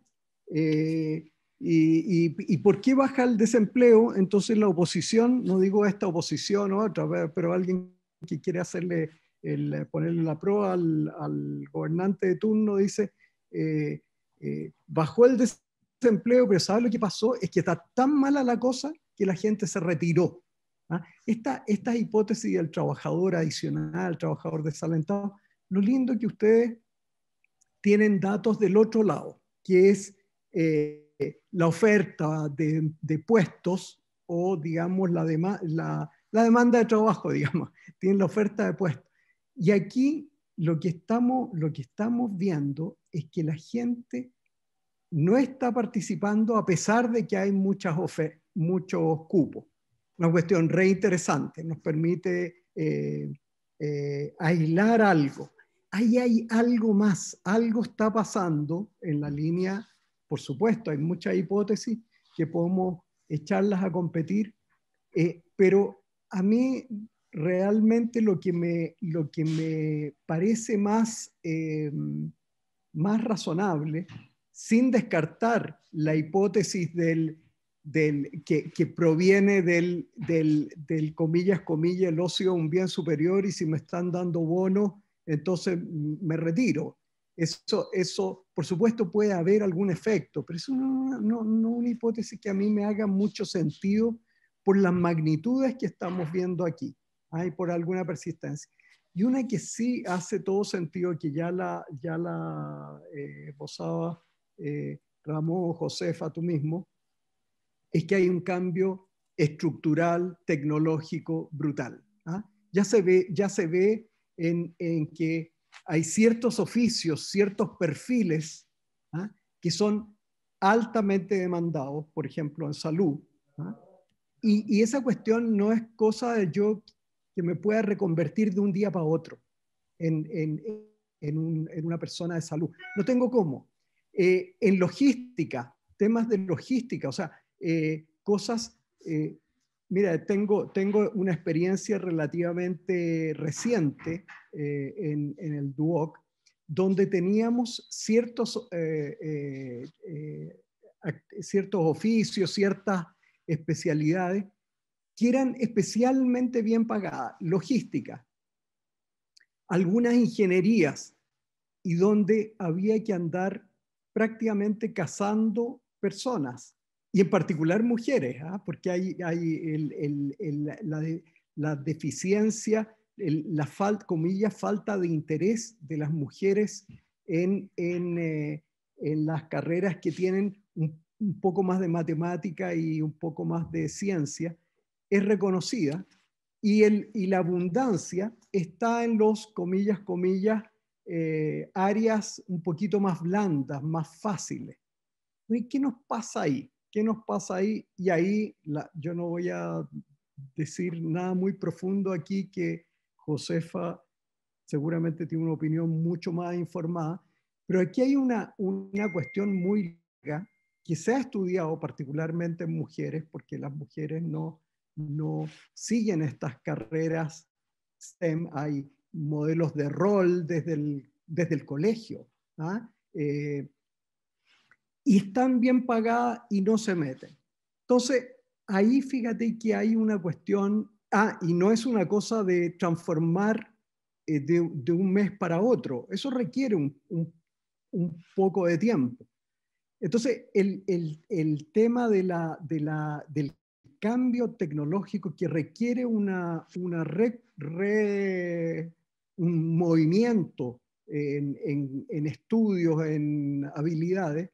¿Y por qué baja el desempleo? Entonces la oposición, no digo esta oposición o otra, pero alguien que quiere hacerle ponerle la prueba al gobernante de turno dice, bajó el desempleo, pero ¿sabe lo que pasó? Es que está tan mala la cosa que la gente se retiró. ¿Ah? Esta hipótesis del trabajador adicional, trabajador desalentado, lo lindo es que ustedes tienen datos del otro lado, que es la oferta de puestos o, digamos, la demanda de trabajo, digamos. Tienen la oferta de puestos. Y aquí lo que estamos viendo es que la gente no está participando a pesar de que hay muchos cupos. Una cuestión re interesante, nos permite aislar algo. Ahí hay algo más, algo está pasando en la línea, por supuesto, hay muchas hipótesis que podemos echarlas a competir, pero a mí realmente lo que me parece más razonable, sin descartar la hipótesis que proviene del comillas, el ocio un bien superior y si me están dando bonos, entonces me retiro. Eso, por supuesto, puede haber algún efecto, pero es no una hipótesis que a mí me haga mucho sentido por las magnitudes que estamos viendo aquí, y por alguna persistencia. Y una que sí hace todo sentido, que ya la esbozaba Ramón, Josefa, tú mismo, es que hay un cambio estructural, tecnológico, brutal. Ya se ve en que hay ciertos oficios, ciertos perfiles que son altamente demandados, por ejemplo, en salud. Y esa cuestión no es cosa de yo que me pueda reconvertir de un día para otro en una persona de salud. No tengo cómo. En logística, temas de logística, o sea, cosas... mira, tengo una experiencia relativamente reciente en el DUOC, donde teníamos ciertos oficios, ciertas especialidades que eran especialmente bien pagadas. Logística, algunas ingenierías, y donde había que andar prácticamente cazando personas, y en particular mujeres, porque hay la deficiencia, la falta de interés de las mujeres en las carreras que tienen un poco más de matemática y un poco más de ciencia, es reconocida, y la abundancia está en los, comillas, áreas un poquito más blandas, más fáciles. ¿Qué nos pasa ahí? ¿Qué nos pasa ahí? Y ahí yo no voy a decir nada muy profundo aquí, que Josefa seguramente tiene una opinión mucho más informada, pero aquí hay una cuestión muy larga que se ha estudiado particularmente en mujeres, porque las mujeres no siguen estas carreras STEM, hay modelos de rol desde el colegio, y están bien pagadas y no se meten. Entonces, ahí fíjate que hay una cuestión, y no es una cosa de transformar de un mes para otro, eso requiere un poco de tiempo. Entonces, el tema del cambio tecnológico que requiere un movimiento en estudios, en habilidades,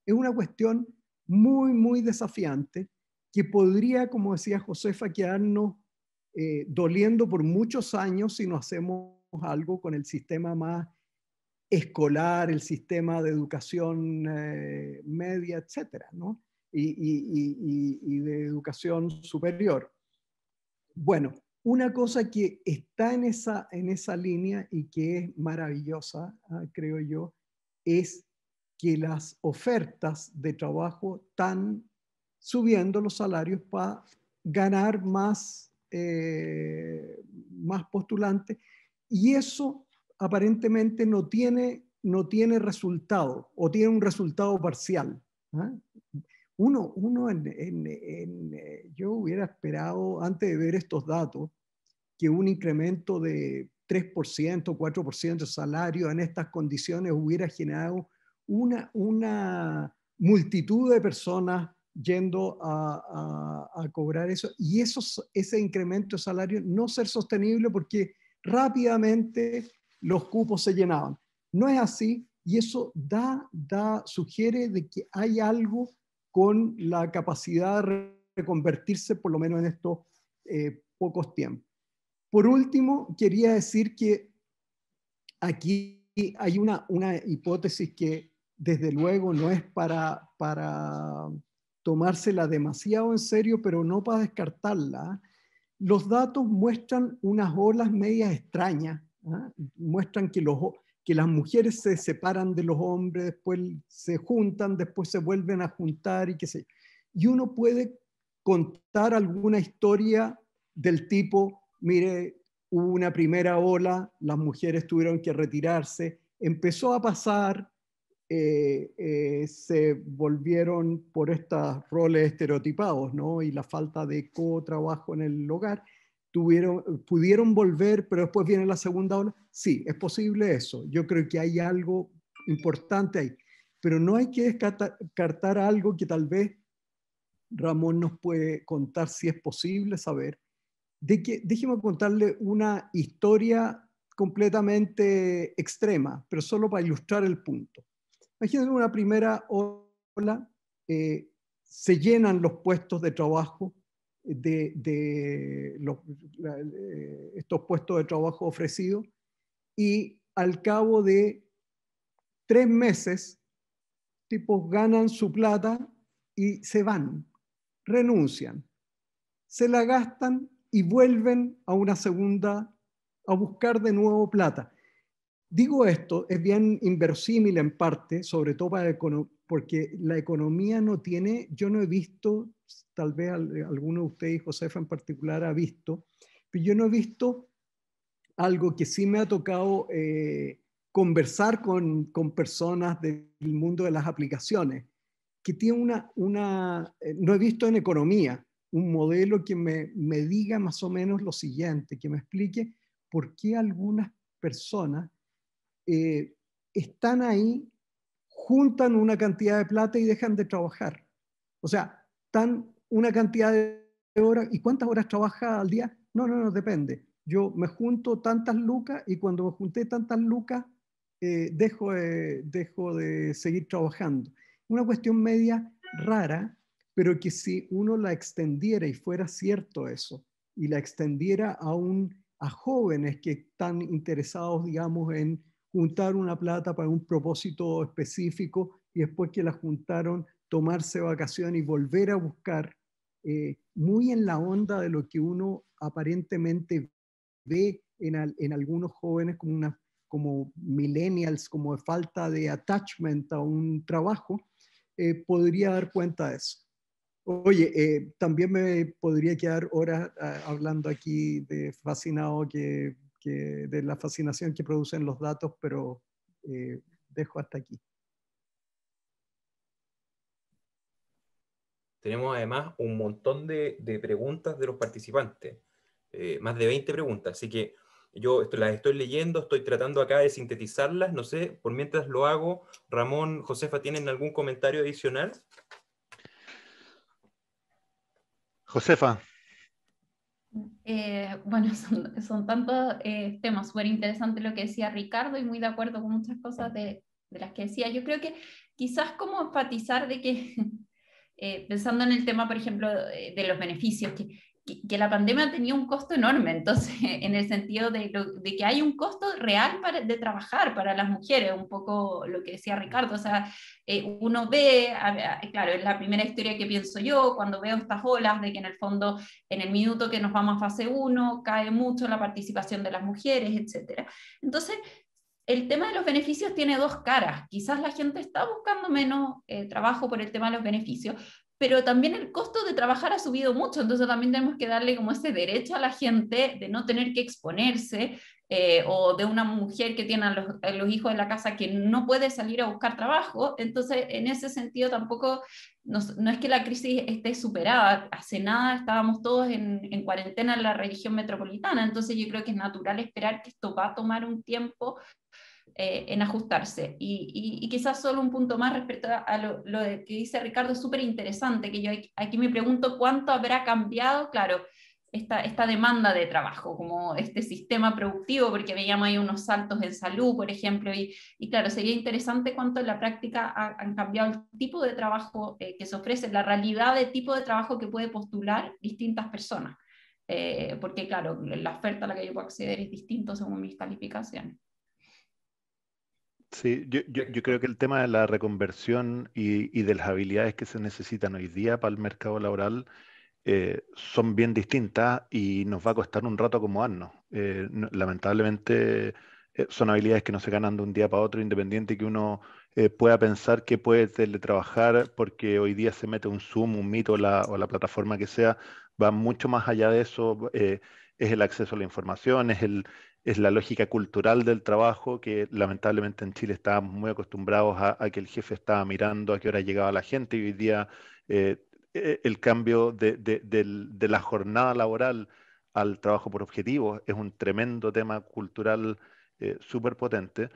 es una cuestión muy, muy desafiante que podría, como decía Josefa, quedarnos doliendo por muchos años si no hacemos algo con el sistema más escolar, el sistema de educación media, etcétera, ¿no? Y de educación superior. Bueno, una cosa que está en esa línea y que es maravillosa, creo yo, es que las ofertas de trabajo están subiendo los salarios para ganar más postulantes, y eso aparentemente no tiene no tiene resultado o tiene un resultado parcial. ¿Ah? Yo hubiera esperado, antes de ver estos datos, que un incremento de 3%, 4% de salario en estas condiciones hubiera generado una multitud de personas yendo a cobrar eso, y ese incremento de salario no ser sostenible porque rápidamente los cupos se llenaban. No es así, y eso sugiere de que hay algo con la capacidad de reconvertirse, por lo menos en estos pocos tiempos. Por último, quería decir que aquí hay una hipótesis que desde luego no es para tomársela demasiado en serio, pero no para descartarla. Los datos muestran unas olas medias extrañas, ¿ah? Muestran que las mujeres se separan de los hombres, después se juntan, después se vuelven a juntar y qué sé yo. Y uno puede contar alguna historia del tipo, mire, hubo una primera ola, las mujeres tuvieron que retirarse, empezó a pasar, se volvieron por estos roles estereotipados, ¿no? Y la falta de cotrabajo en el hogar, pudieron volver, pero después viene la segunda ola. Sí, es posible eso. Yo creo que hay algo importante ahí, pero no hay que descartar algo que tal vez Ramón nos puede contar si es posible saber. Déjeme contarle una historia completamente extrema, pero solo para ilustrar el punto. Imagínense una primera ola, se llenan los puestos de trabajo estos puestos de trabajo ofrecidos, y al cabo de 3 meses, tipos ganan su plata y se van, renuncian, se la gastan y vuelven a una segunda a buscar de nuevo plata. Digo esto, es bien inverosímil en parte, sobre todo porque la economía no tiene, yo no he visto, tal vez alguno de ustedes, y Josefa en particular, ha visto, pero yo no he visto algo que sí me ha tocado conversar con personas del mundo de las aplicaciones, que tiene no he visto en economía, un modelo que me diga más o menos lo siguiente, que me explique por qué algunas personas están ahí, juntan una cantidad de plata y dejan de trabajar. O sea, están una cantidad de horas. ¿Y cuántas horas trabaja al día? No, depende. Yo me junto tantas lucas y cuando me junté tantas lucas, dejo de seguir trabajando. Una cuestión media rara, pero que si uno la extendiera y fuera cierto eso, y la extendiera a jóvenes que están interesados, digamos, en juntar una plata para un propósito específico y después que la juntaron, tomarse vacaciones y volver a buscar, muy en la onda de lo que uno aparentemente ve en algunos jóvenes como millennials, como de falta de attachment a un trabajo, podría dar cuenta de eso. Oye, también me podría quedar horas hablando aquí de fascinado de la fascinación que producen los datos, pero dejo hasta aquí.
Tenemos además un montón de preguntas de los participantes, más de 20 preguntas, así que yo las estoy leyendo, estoy tratando acá de sintetizarlas, no sé, por mientras lo hago, Ramón, Josefa, ¿tienen algún comentario adicional?
Josefa.
Bueno, son tantos temas, súper interesante lo que decía Ricardo y muy de acuerdo con muchas cosas de las que decía. Yo creo que quizás como enfatizar de que, pensando en el tema, por ejemplo, de los beneficios, que la pandemia tenía un costo enorme, entonces, en el sentido de que hay un costo real de trabajar para las mujeres, un poco lo que decía Ricardo, o sea, uno ve, claro, es la primera historia que pienso yo, cuando veo estas olas de que en el fondo, en el minuto que nos vamos a fase 1, cae mucho la participación de las mujeres, etc. Entonces, el tema de los beneficios tiene dos caras. Quizás la gente está buscando menos trabajo por el tema de los beneficios, pero también el costo de trabajar ha subido mucho, entonces también tenemos que darle como ese derecho a la gente de no tener que exponerse o de una mujer que tiene a los hijos en la casa que no puede salir a buscar trabajo. Entonces, en ese sentido tampoco, no es que la crisis esté superada, hace nada estábamos todos en cuarentena en la región metropolitana, entonces yo creo que es natural esperar que esto va a tomar un tiempo en ajustarse. Y quizás solo un punto más respecto a lo que dice Ricardo, es súper interesante, que yo aquí me pregunto cuánto habrá cambiado, claro, esta demanda de trabajo, como este sistema productivo, porque veíamos ahí unos saltos en salud, por ejemplo, y claro, sería interesante cuánto en la práctica han cambiado el tipo de trabajo que se ofrece, la realidad de tipo de trabajo que puede postular distintas personas. Porque claro, la oferta a la que yo puedo acceder es distinta según mis calificaciones.
Sí, yo creo que el tema de la reconversión y de las habilidades que se necesitan hoy día para el mercado laboral son bien distintas y nos va a costar un rato acomodarnos. Lamentablemente son habilidades que no se ganan de un día para otro, independiente que uno pueda pensar que puede teletrabajar porque hoy día se mete un Zoom, un Meet o la plataforma que sea, va mucho más allá de eso. Es el acceso a la información, es la lógica cultural del trabajo, que lamentablemente en Chile estábamos muy acostumbrados a que el jefe estaba mirando a qué hora llegaba la gente y hoy día eh, el cambio de la jornada laboral al trabajo por objetivos es un tremendo tema cultural súper potente.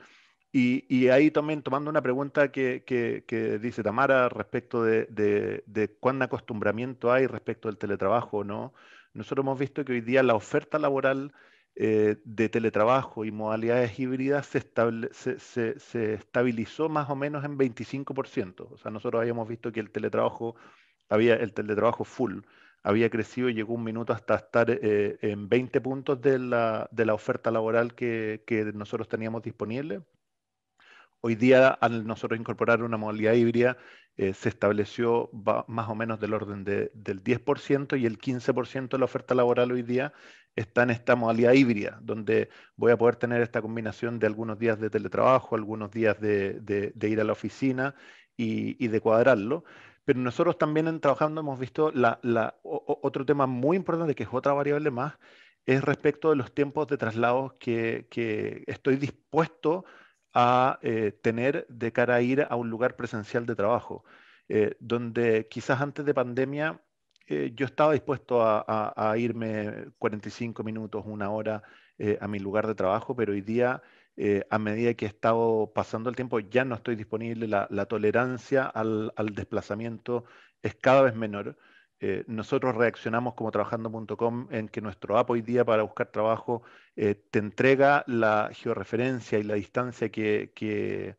Y ahí también tomando una pregunta que dice Tamara respecto de cuán acostumbramiento hay respecto del teletrabajo o no, nosotros hemos visto que hoy día la oferta laboral de teletrabajo y modalidades híbridas se estabilizó más o menos en 25%. O sea, nosotros habíamos visto que el teletrabajo full había crecido y llegó un minuto hasta estar en 20 puntos de la oferta laboral que nosotros teníamos disponible. Hoy día, al nosotros incorporar una modalidad híbrida, se estableció más o menos del orden del 10% y el 15% de la oferta laboral hoy día está en esta modalidad híbrida, donde voy a poder tener esta combinación de algunos días de teletrabajo, algunos días de ir a la oficina y de cuadrarlo. Pero nosotros también trabajando hemos visto otro tema muy importante, que es otra variable más, es respecto de los tiempos de traslados que estoy dispuesto a tener de cara a ir a un lugar presencial de trabajo, donde quizás antes de pandemia yo estaba dispuesto a irme 45 minutos, una hora a mi lugar de trabajo, pero hoy día, a medida que he estado pasando el tiempo, ya no estoy disponible, la tolerancia al desplazamiento es cada vez menor. Nosotros reaccionamos como trabajando.com en que nuestro app hoy día para buscar trabajo te entrega la georreferencia y la distancia que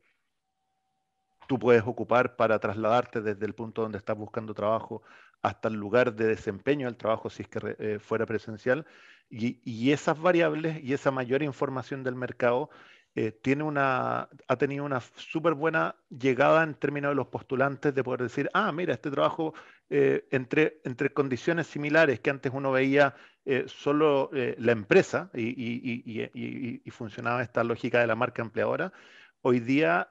tú puedes ocupar para trasladarte desde el punto donde estás buscando trabajo hasta el lugar de desempeño del trabajo si es que fuera presencial. Y esas variables y esa mayor información del mercado ha tenido una súper buena llegada en términos de los postulantes de poder decir, ah, mira, este trabajo entre condiciones similares que antes uno veía solo la empresa y funcionaba esta lógica de la marca empleadora. Hoy día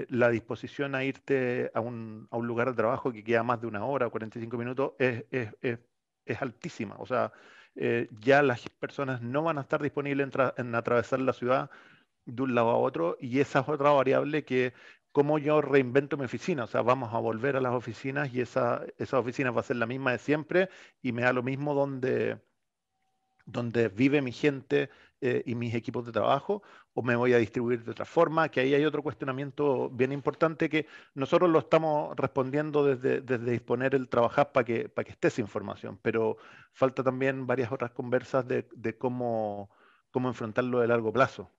la disposición a irte a un lugar de trabajo que queda más de una hora o 45 minutos es altísima. O sea, ya las personas no van a estar disponibles en atravesar la ciudad de un lado a otro y esa es otra variable que cómo yo reinvento mi oficina. O sea, vamos a volver a las oficinas y esa oficina va a ser la misma de siempre y me da lo mismo donde vive mi gente y mis equipos de trabajo, o me voy a distribuir de otra forma, que ahí hay otro cuestionamiento bien importante que nosotros lo estamos respondiendo desde disponer el trabajar para que esté esa información, pero falta también varias otras conversas de cómo enfrentarlo de largo plazo.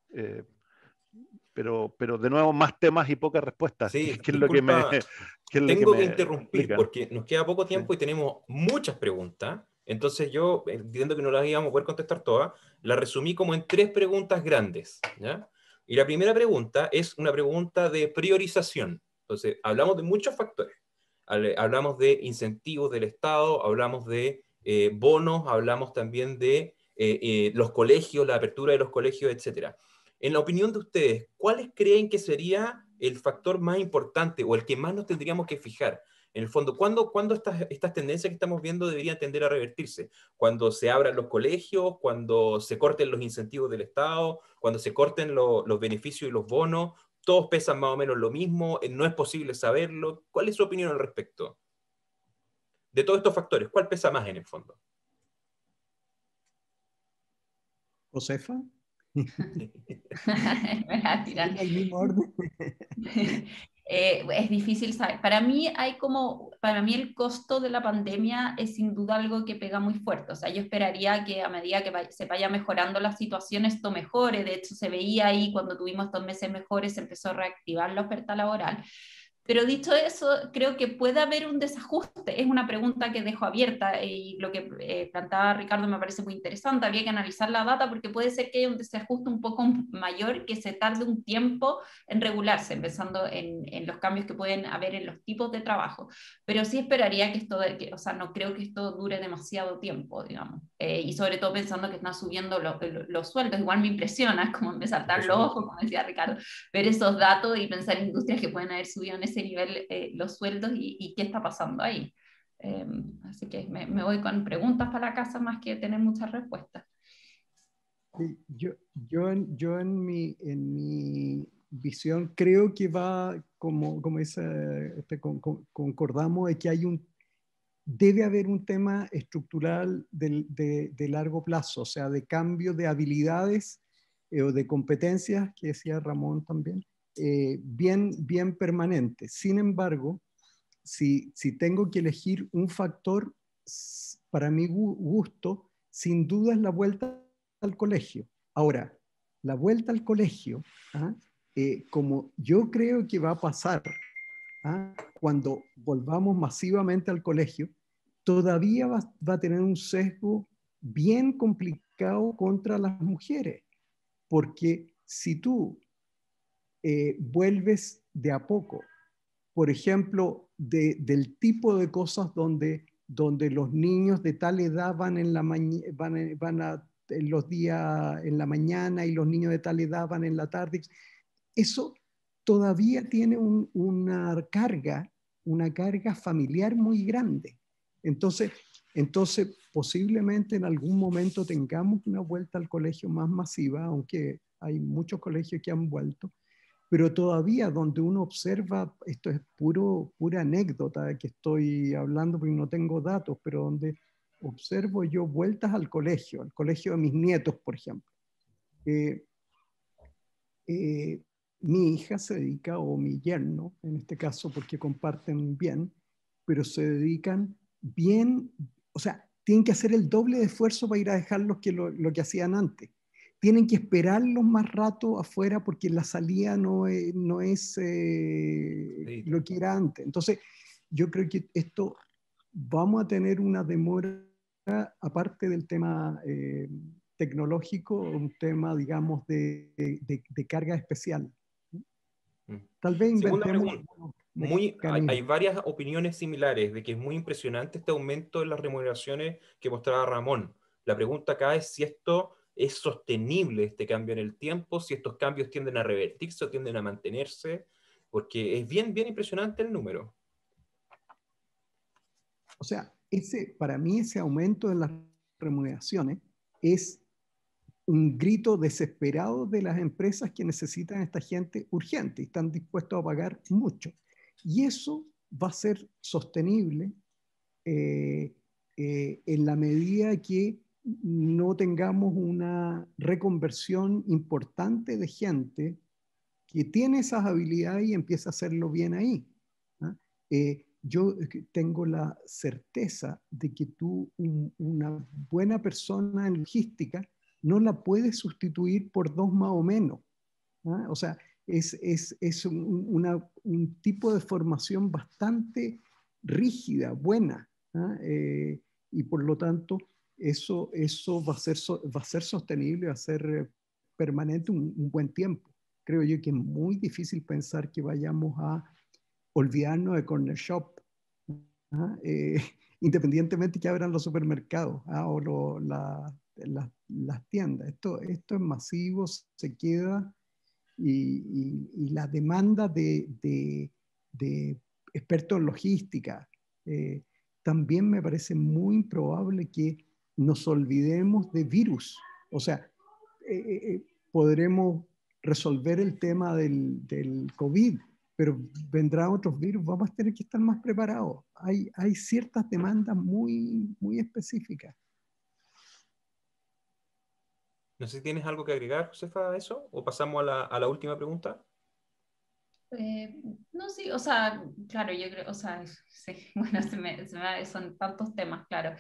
Pero de nuevo, más temas y pocas respuestas,
Sí,
que es lo que
disculpa,
que es lo que
tengo que
me
interrumpir
complica.
porque nos queda poco
Sí.
tiempo y tenemos muchas preguntas. Entonces yo, entiendo que no las íbamos a poder contestar todas, las resumí como en 3 preguntas grandes, ¿ya? Y la primera pregunta es una pregunta de priorización. Entonces, hablamos de muchos factores. Hablamos de incentivos del Estado, hablamos de bonos, hablamos también de los colegios, la apertura de los colegios, etcétera. En la opinión de ustedes, ¿cuáles creen que sería el factor más importante o el que más nos tendríamos que fijar? En el fondo, ¿cuándo estas tendencias que estamos viendo deberían tender a revertirse? ¿Cuando se abran los colegios? ¿Cuando se corten los incentivos del Estado? ¿Cuando se corten los beneficios y los bonos? ¿Todos pesan más o menos lo mismo? ¿No es posible saberlo? ¿Cuál es su opinión al respecto? De todos estos factores, ¿cuál pesa más en el fondo?
¿Josefa?
Me la
¿En
tiran.
el mismo orden?
Es difícil saber. Para mí el costo de la pandemia es sin duda algo que pega muy fuerte. O sea, yo esperaría que a medida que se vaya mejorando la situación, esto mejore. De hecho, se veía ahí cuando tuvimos 2 meses mejores, se empezó a reactivar la oferta laboral. Pero dicho eso, creo que puede haber un desajuste. Es una pregunta que dejo abierta y lo que planteaba Ricardo me parece muy interesante. Habría que analizar la data porque puede ser que haya un desajuste un poco mayor, que se tarde un tiempo en regularse, pensando en los cambios que pueden haber en los tipos de trabajo. Pero sí esperaría que o sea, no creo que esto dure demasiado tiempo, digamos. Y sobre todo pensando que están subiendo los sueldos. Igual me impresiona, como me saltan los ojos, como decía Ricardo, ver esos datos y pensar en industrias que pueden haber subido en ese nivel los sueldos y qué está pasando ahí. Así que me voy con preguntas para la casa más que tener muchas respuestas.
Sí, yo en mi visión creo que va, como dice, concordamos, de que debe haber un tema estructural de largo plazo, o sea, de cambio de habilidades o de competencias, que decía Ramón también, bien permanente. Sin embargo, si tengo que elegir un factor, para mi gusto, sin duda es la vuelta al colegio. Ahora, la vuelta al colegio, ¿ah? Como yo creo que va a pasar, ¿ah? Cuando volvamos masivamente al colegio, todavía va a tener un sesgo bien complicado contra las mujeres, porque si tú vuelves de a poco, por ejemplo, del tipo de cosas donde los niños de tal edad van en los días en la mañana y los niños de tal edad van en la tarde, eso todavía tiene una carga familiar muy grande. Entonces, posiblemente en algún momento tengamos una vuelta al colegio más masiva, aunque hay muchos colegios que han vuelto, pero todavía donde uno observa, esto es pura anécdota que estoy hablando porque no tengo datos, pero donde observo yo vueltas al colegio de mis nietos, por ejemplo. Mi hija se dedica, o mi yerno, en este caso porque comparten bien, pero se dedican bien, o sea, tienen que hacer el doble de esfuerzo para ir a dejarlos que lo que hacían antes. Tienen que esperarlos más rato afuera porque la salida no es lo que era antes. Entonces, yo creo que esto vamos a tener una demora, aparte del tema tecnológico, un tema, digamos, de carga especial. Tal vez
Segunda
inventemos
pregunta. Hay
mecanismos.
varias opiniones similares de que es muy impresionante este aumento en las remuneraciones que mostraba Ramón. La pregunta acá es si esto es sostenible, este cambio en el tiempo, si estos cambios tienden a revertirse o tienden a mantenerse, porque es bien impresionante el número.
O sea, para mí ese aumento en las remuneraciones es un grito desesperado de las empresas que necesitan a esta gente urgente y están dispuestos a pagar mucho. Y eso va a ser sostenible en la medida que no tengamos una reconversión importante de gente que tiene esas habilidades y empieza a hacerlo bien ahí. ¿Ah? Yo tengo la certeza de que una buena persona en logística, no la puedes sustituir por dos más o menos. ¿Ah? O sea, es un tipo de formación bastante rígida, buena. ¿Ah? Y por lo tanto, eso va a ser sostenible, va a ser permanente un buen tiempo. Creo yo que es muy difícil pensar que vayamos a olvidarnos de Corner Shop, ¿ah? Independientemente que abran los supermercados, ¿ah? O las tiendas. Esto es masivo, se queda y la demanda de expertos en logística. También me parece muy improbable que nos olvidemos de virus. O sea, podremos resolver el tema del COVID, pero vendrán otros virus, vamos a tener que estar más preparados. Hay ciertas demandas muy, muy específicas.
No sé si tienes algo que agregar, Josefa, a eso, o pasamos a la última pregunta.
No, sí, o sea, claro, yo creo, o sea, sí, bueno, son tantos temas, claro.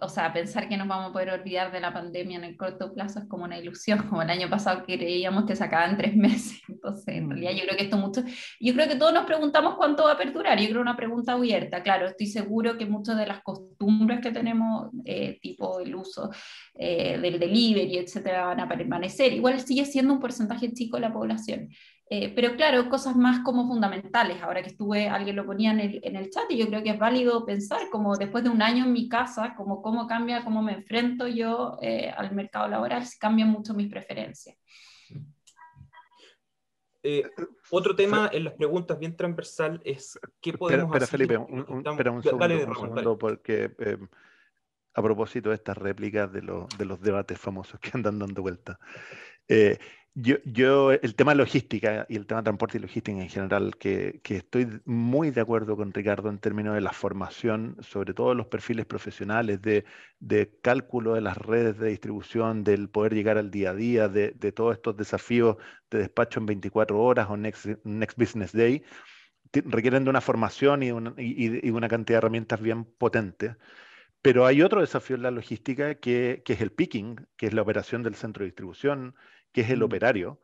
O sea, pensar que nos vamos a poder olvidar de la pandemia en el corto plazo es como una ilusión, como el año pasado que creíamos que se acababa en 3 meses. Entonces, en realidad yo creo que esto mucho, yo creo que todos nos preguntamos cuánto va a perdurar, yo creo una pregunta abierta, claro, estoy seguro que muchas de las costumbres que tenemos, tipo el uso del delivery, etcétera, van a permanecer. Igual sigue siendo un porcentaje chico de la población. Pero claro, cosas más como fundamentales. Ahora que alguien lo ponía en el chat y yo creo que es válido pensar como después de un año en mi casa, como cómo cambia, cómo me enfrento yo al mercado laboral, si cambian mucho mis preferencias.
Otro tema en las preguntas bien transversal es ¿qué podemos
Espera,
hacer?
Felipe, espera un segundo,
Dale, Ramón, dale.
porque a propósito de estas réplicas de los debates famosos que andan dando vuelta. El tema logística y el tema transporte y logística en general, que estoy muy de acuerdo con Ricardo en términos de la formación, sobre todo los perfiles profesionales, de cálculo de las redes de distribución, del poder llegar al día a día, de todos estos desafíos de despacho en 24 horas o next business day, requieren de una formación y una cantidad de herramientas bien potentes. Pero hay otro desafío en la logística que es el picking, que es la operación del centro de distribución, que es el operario.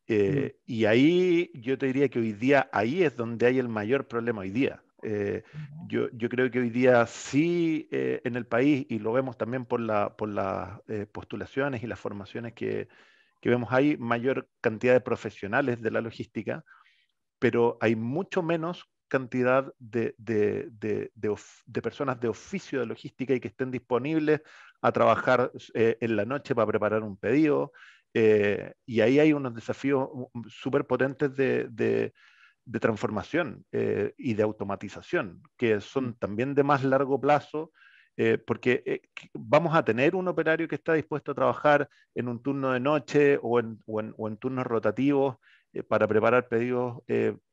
Y ahí yo te diría que hoy día, ahí es donde hay el mayor problema hoy día. Yo creo que hoy día sí en el país, y lo vemos también por las postulaciones y las formaciones que vemos, hay mayor cantidad de profesionales de la logística, pero hay mucho menos cantidad de personas de oficio de logística y que estén disponibles a trabajar en la noche para preparar un pedido. Y ahí hay unos desafíos súper potentes de transformación y de automatización, que son también de más largo plazo, porque vamos a tener un operario que está dispuesto a trabajar en un turno de noche o en turnos rotativos para preparar pedidos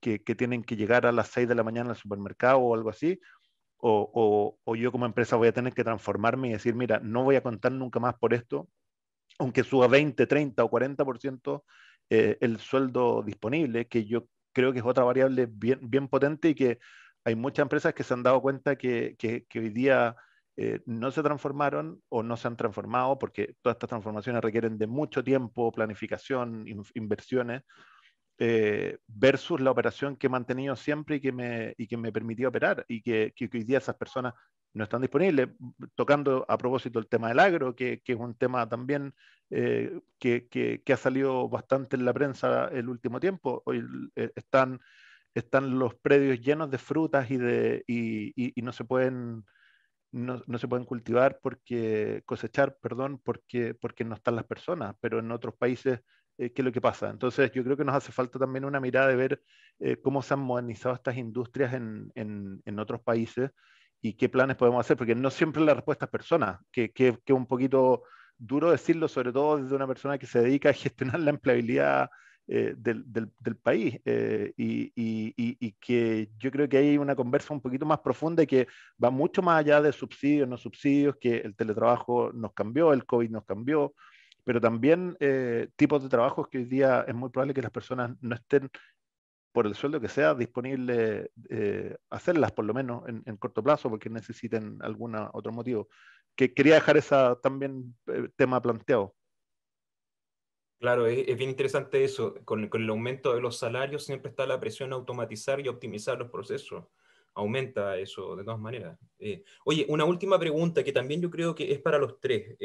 que tienen que llegar a las 6 de la mañana al supermercado o algo así, o yo como empresa voy a tener que transformarme y decir, mira, no voy a contar nunca más por esto, aunque suba 20, 30 o 40% el sueldo disponible, que yo creo que es otra variable bien, bien potente y que hay muchas empresas que se han dado cuenta que hoy día no se transformaron o no se han transformado porque todas estas transformaciones requieren de mucho tiempo, planificación, inversiones, versus la operación que he mantenido siempre y que me permitía operar y que hoy día esas personas no están disponibles. Tocando a propósito el tema del agro, que es un tema también que ha salido bastante en la prensa el último tiempo. Hoy están los predios llenos de frutas y no se pueden... No se pueden cultivar cosechar, perdón, porque no están las personas, pero en otros países, ¿qué es lo que pasa? Entonces, yo creo que nos hace falta también una mirada de ver cómo se han modernizado estas industrias en otros países y qué planes podemos hacer, porque no siempre la respuesta es personas, que es un poquito duro decirlo, sobre todo desde una persona que se dedica a gestionar la empleabilidad del país y que yo creo que hay una conversa un poquito más profunda y que va mucho más allá de subsidios, no subsidios, que el teletrabajo nos cambió, el COVID nos cambió, pero también tipos de trabajos que hoy día es muy probable que las personas no estén por el sueldo que sea disponible hacerlas por lo menos en corto plazo porque necesiten algún otro motivo. Que quería dejar esa también tema planteado.
Claro, es bien interesante eso. Con el aumento de los salarios siempre está la presión a automatizar y optimizar los procesos. Aumenta eso de todas maneras. Oye, una última pregunta que también yo creo que es para los tres.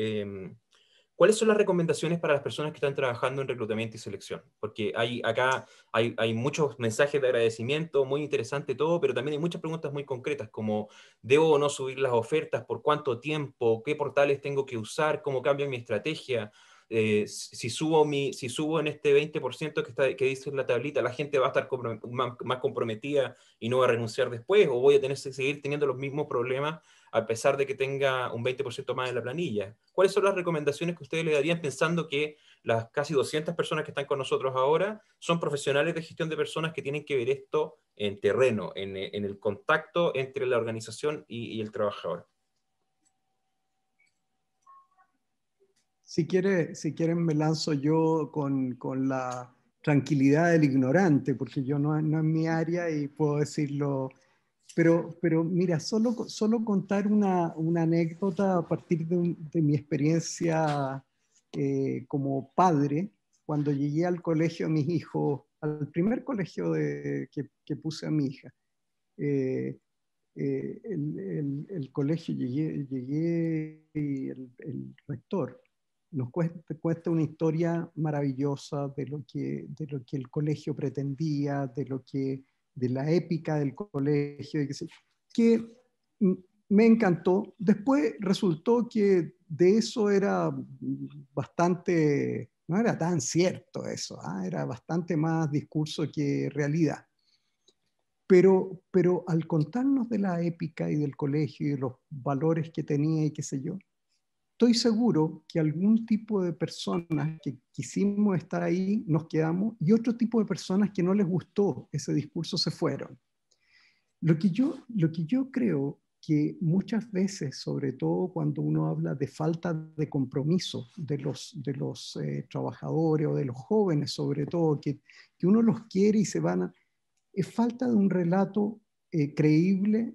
¿Cuáles son las recomendaciones para las personas que están trabajando en reclutamiento y selección? Porque acá hay muchos mensajes de agradecimiento, muy interesante todo, pero también hay muchas preguntas muy concretas, como ¿debo o no subir las ofertas? ¿Por cuánto tiempo? ¿Qué portales tengo que usar? ¿Cómo cambia mi estrategia? si subo en este 20% que dice en la tablita, la gente va a estar más comprometida y no va a renunciar después, o voy a tener que seguir teniendo los mismos problemas a pesar de que tenga un 20% más en la planilla. ¿Cuáles son las recomendaciones que ustedes le darían pensando que las casi 200 personas que están con nosotros ahora son profesionales de gestión de personas que tienen que ver esto en terreno, en el contacto entre la organización y el trabajador?
Si quieren me lanzo yo con la tranquilidad del ignorante, porque yo no es mi área y puedo decirlo. Pero mira, solo contar una anécdota a partir de mi experiencia como padre, cuando llegué al colegio de mis hijos, al primer colegio que puse a mi hija. El colegio, llegué y el rector nos cuesta una historia maravillosa de lo que el colegio pretendía, de la épica del colegio, que me encantó. Después resultó que de eso era bastante, no era tan cierto eso, era bastante más discurso que realidad. Pero al contarnos de la épica y del colegio y de los valores que tenía y qué sé yo, estoy seguro que algún tipo de personas que quisimos estar ahí nos quedamos y otro tipo de personas que no les gustó ese discurso se fueron. Lo que yo creo que muchas veces, sobre todo cuando uno habla de falta de compromiso de los trabajadores o de los jóvenes, sobre todo, que uno los quiere y se van a... Es falta de un relato creíble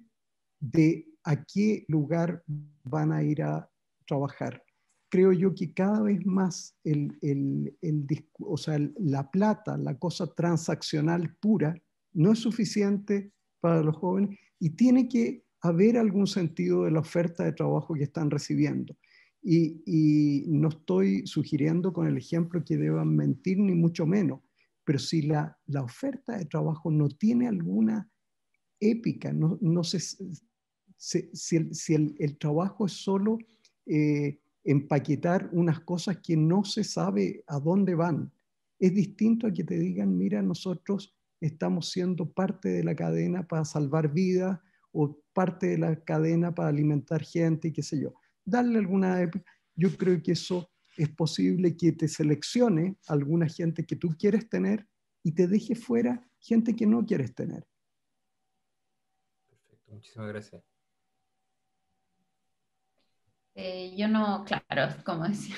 de a qué lugar van a ir a trabajar. Creo yo que cada vez más o sea, la plata, la cosa transaccional pura, no es suficiente para los jóvenes y tiene que haber algún sentido de la oferta de trabajo que están recibiendo. Y no estoy sugiriendo con el ejemplo que deban mentir, ni mucho menos, pero si la oferta de trabajo no tiene alguna épica, no sé si el trabajo es solo empaquetar unas cosas que no se sabe a dónde van. Es distinto a que te digan, mira, nosotros estamos siendo parte de la cadena para salvar vidas o parte de la cadena para alimentar gente y qué sé yo. Darle alguna épica. Yo creo que eso es posible que te seleccione alguna gente que tú quieres tener y te deje fuera gente que no quieres tener.
Perfecto, muchísimas gracias.
Yo no, claro, como decía,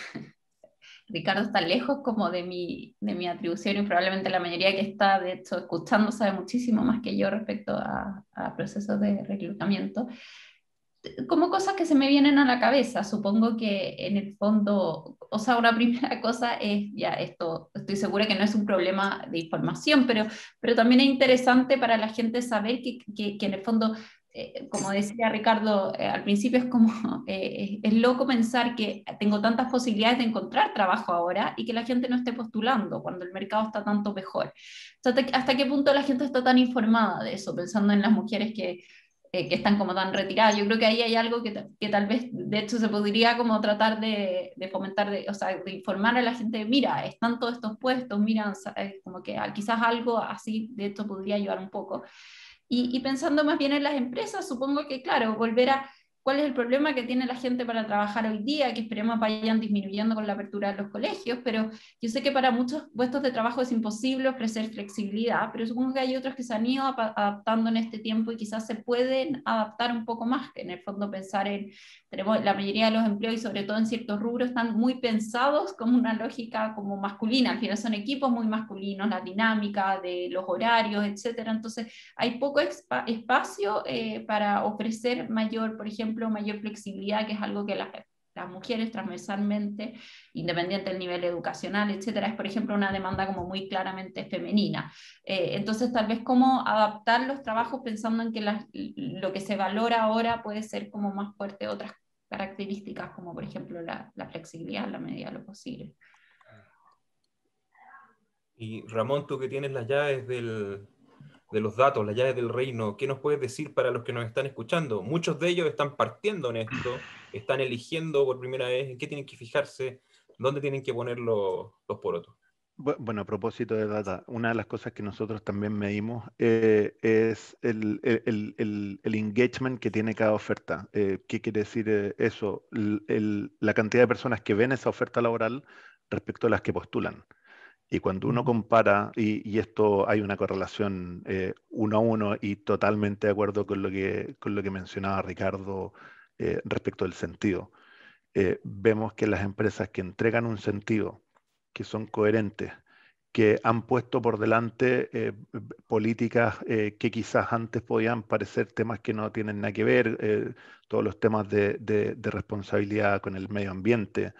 Ricardo está lejos como de mi atribución y probablemente la mayoría que está, de hecho, escuchando sabe muchísimo más que yo respecto a procesos de reclutamiento. Como cosas que se me vienen a la cabeza, supongo que en el fondo, o sea, una primera cosa es, ya esto, estoy segura que no es un problema de información, pero también es interesante para la gente saber que en el fondo, como decía Ricardo al principio, es como, es loco pensar que tengo tantas posibilidades de encontrar trabajo ahora y que la gente no esté postulando cuando el mercado está tanto mejor. O sea, ¿hasta qué punto la gente está tan informada de eso? Pensando en las mujeres que están como tan retiradas. Yo creo que ahí hay algo que tal vez, de hecho, se podría como tratar de fomentar, o sea, de informar a la gente, mira, están todos estos puestos, mira, como que quizás algo así, de hecho, podría ayudar un poco. Y pensando más bien en las empresas, supongo que, claro, volver a cuál es el problema que tiene la gente para trabajar hoy día, que esperemos vayan disminuyendo con la apertura de los colegios, pero yo sé que para muchos puestos de trabajo es imposible ofrecer flexibilidad, pero supongo que hay otros que se han ido adaptando en este tiempo y quizás se pueden adaptar un poco más, que en el fondo pensar en, tenemos la mayoría de los empleos y sobre todo en ciertos rubros están muy pensados como una lógica como masculina, al final son equipos muy masculinos, la dinámica de los horarios, etcétera, entonces hay poco espacio para ofrecer mayor, por ejemplo, mayor flexibilidad, que es algo que las mujeres transversalmente, independiente del nivel educacional, etcétera, es por ejemplo una demanda como muy claramente femenina. Entonces tal vez cómo adaptar los trabajos pensando en que lo que se valora ahora puede ser como más fuerte otras características, como por ejemplo la flexibilidad en la medida de lo posible.
Y Ramón, tú que tienes las llaves de los datos, las llaves del reino, ¿qué nos puedes decir para los que nos están escuchando? Muchos de ellos están partiendo en esto, están eligiendo por primera vez en qué tienen que fijarse, ¿Dónde tienen que poner los porotos?
Bueno, a propósito de data, una de las cosas que nosotros también medimos es el engagement que tiene cada oferta. ¿Qué quiere decir eso? La cantidad de personas que ven esa oferta laboral respecto a las que postulan. Y cuando uno compara, y esto hay una correlación 1 a 1 y totalmente de acuerdo con lo que mencionaba Ricardo respecto del sentido, vemos que las empresas que entregan un sentido, que son coherentes, que han puesto por delante políticas que quizás antes podían parecer temas que no tienen nada que ver, todos los temas de responsabilidad con el medio ambiente,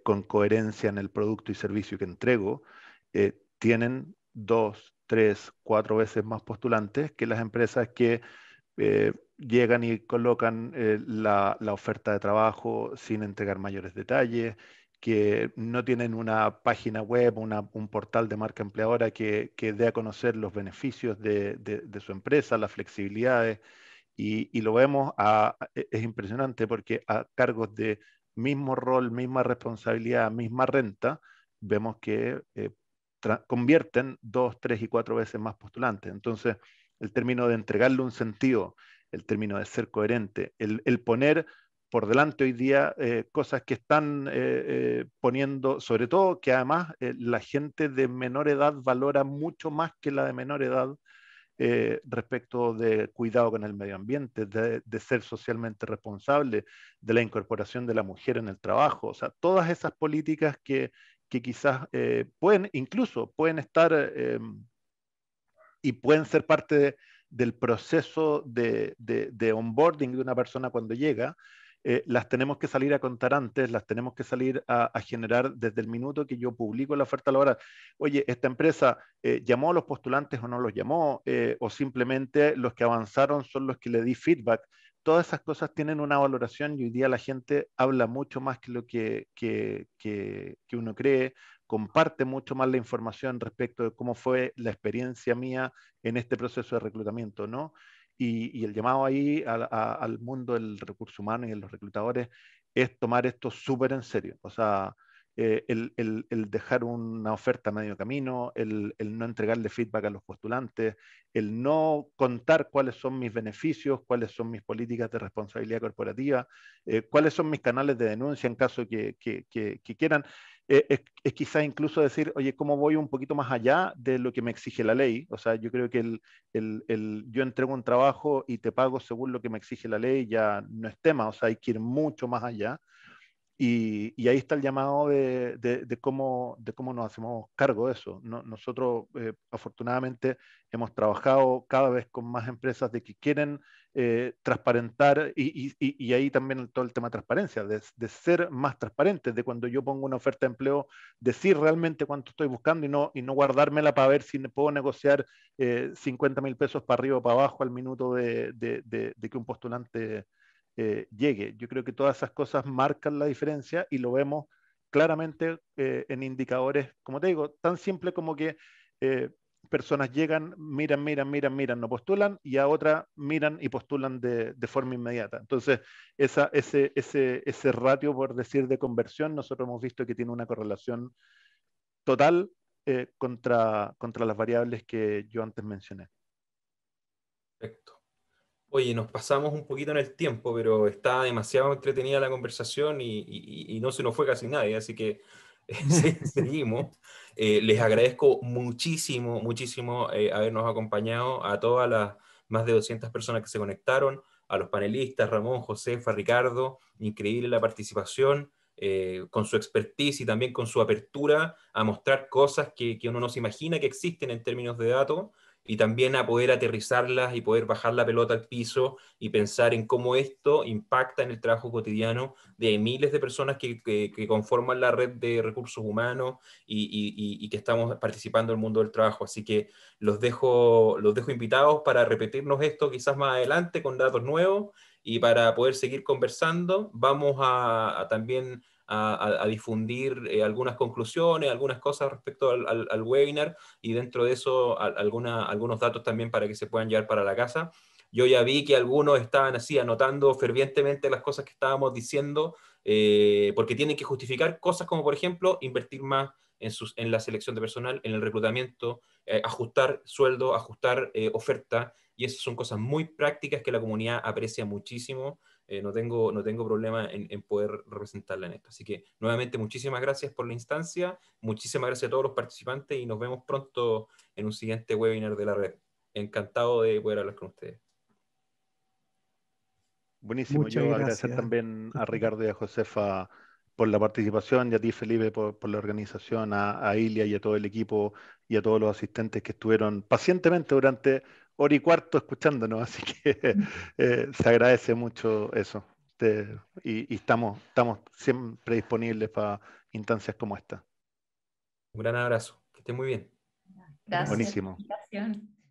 con coherencia en el producto y servicio que entrego, tienen 2, 3, 4 veces más postulantes que las empresas que llegan y colocan la oferta de trabajo sin entregar mayores detalles, que no tienen una página web, un portal de marca empleadora que dé a conocer los beneficios de su empresa, las flexibilidades, y lo vemos, es impresionante porque a cargos de mismo rol, misma responsabilidad, misma renta, vemos que convierten 2, 3 y 4 veces más postulantes. Entonces, el término de entregarle un sentido, el término de ser coherente, el poner por delante hoy día cosas que están poniendo, sobre todo que además la gente de menor edad valora mucho más que la de menor edad respecto de cuidado con el medio ambiente, de ser socialmente responsable, de la incorporación de la mujer en el trabajo, o sea, todas esas políticas que quizás incluso pueden estar y pueden ser parte del proceso de onboarding de una persona cuando llega, las tenemos que salir a contar antes, las tenemos que salir a generar desde el minuto que yo publico la oferta laboral. Oye, esta empresa llamó a los postulantes o no los llamó, o simplemente los que avanzaron son los que le di feedback. Todas esas cosas tienen una valoración y hoy día la gente habla mucho más que lo que uno cree, comparte mucho más la información respecto de cómo fue la experiencia mía en este proceso de reclutamiento, ¿no? Y el llamado ahí al mundo del recurso humano y de los reclutadores es tomar esto súper en serio. O sea, el dejar una oferta a medio camino, el no entregarle feedback a los postulantes, el no contar cuáles son mis beneficios, cuáles son mis políticas de responsabilidad corporativa, cuáles son mis canales de denuncia en caso que quieran. Es quizás incluso decir, oye, ¿cómo voy un poquito más allá de lo que me exige la ley? O sea, yo creo que yo entrego un trabajo y te pago según lo que me exige la ley, ya no es tema, o sea, hay que ir mucho más allá. Y ahí está el llamado de cómo nos hacemos cargo de eso. Nosotros, afortunadamente, hemos trabajado cada vez con más empresas de que quieren transparentar, y ahí también todo el tema de transparencia, de ser más transparentes, de cuando yo pongo una oferta de empleo, decir realmente cuánto estoy buscando y no guardármela para ver si puedo negociar 50.000 pesos para arriba o para abajo al minuto de que un postulante llegue. Yo creo que todas esas cosas marcan la diferencia y lo vemos claramente en indicadores, como te digo, tan simple como que personas llegan, miran, no postulan, y a otra miran y postulan de forma inmediata. Entonces, ese ratio, por decir, de conversión, nosotros hemos visto que tiene una correlación total contra las variables que yo antes mencioné.
Perfecto. Oye, nos pasamos un poquito en el tiempo, pero está demasiado entretenida la conversación y no se nos fue casi nadie, así que seguimos. Les agradezco muchísimo, muchísimo habernos acompañado, a todas las más de 200 personas que se conectaron, a los panelistas, Ramón, Josefa, Ricardo, increíble la participación, con su expertise y también con su apertura a mostrar cosas que uno no se imagina que existen en términos de datos, y también a poder aterrizarlas y poder bajar la pelota al piso y pensar en cómo esto impacta en el trabajo cotidiano de miles de personas que conforman la red de recursos humanos y que estamos participando en el mundo del trabajo. Así que los dejo invitados para repetirnos esto quizás más adelante con datos nuevos y para poder seguir conversando. Vamos a también a difundir algunas conclusiones, algunas cosas respecto al webinar, y dentro de eso algunos datos también para que se puedan llevar para la casa. Yo ya vi que algunos estaban así anotando fervientemente las cosas que estábamos diciendo porque tienen que justificar cosas como, por ejemplo, invertir más en la selección de personal, en el reclutamiento, ajustar sueldo, ajustar oferta, y esas son cosas muy prácticas que la comunidad aprecia muchísimo. No tengo problema en poder representarla en esto. Así que, nuevamente, muchísimas gracias por la instancia, muchísimas gracias a todos los participantes y nos vemos pronto en un siguiente webinar de la red. Encantado de poder hablar con ustedes.
Buenísimo.
Muchas
Yo agradecer
gracias.
también a Ricardo y a Josefa por la participación, y a ti, Felipe, por la organización, a Ilia y a todo el equipo y a todos los asistentes que estuvieron pacientemente durante hora y cuarto escuchándonos. Así que se agradece mucho eso. Y estamos siempre disponibles para instancias como esta.
Un gran abrazo. Que estén muy bien.
Gracias por
Buenísimo.
la invitación.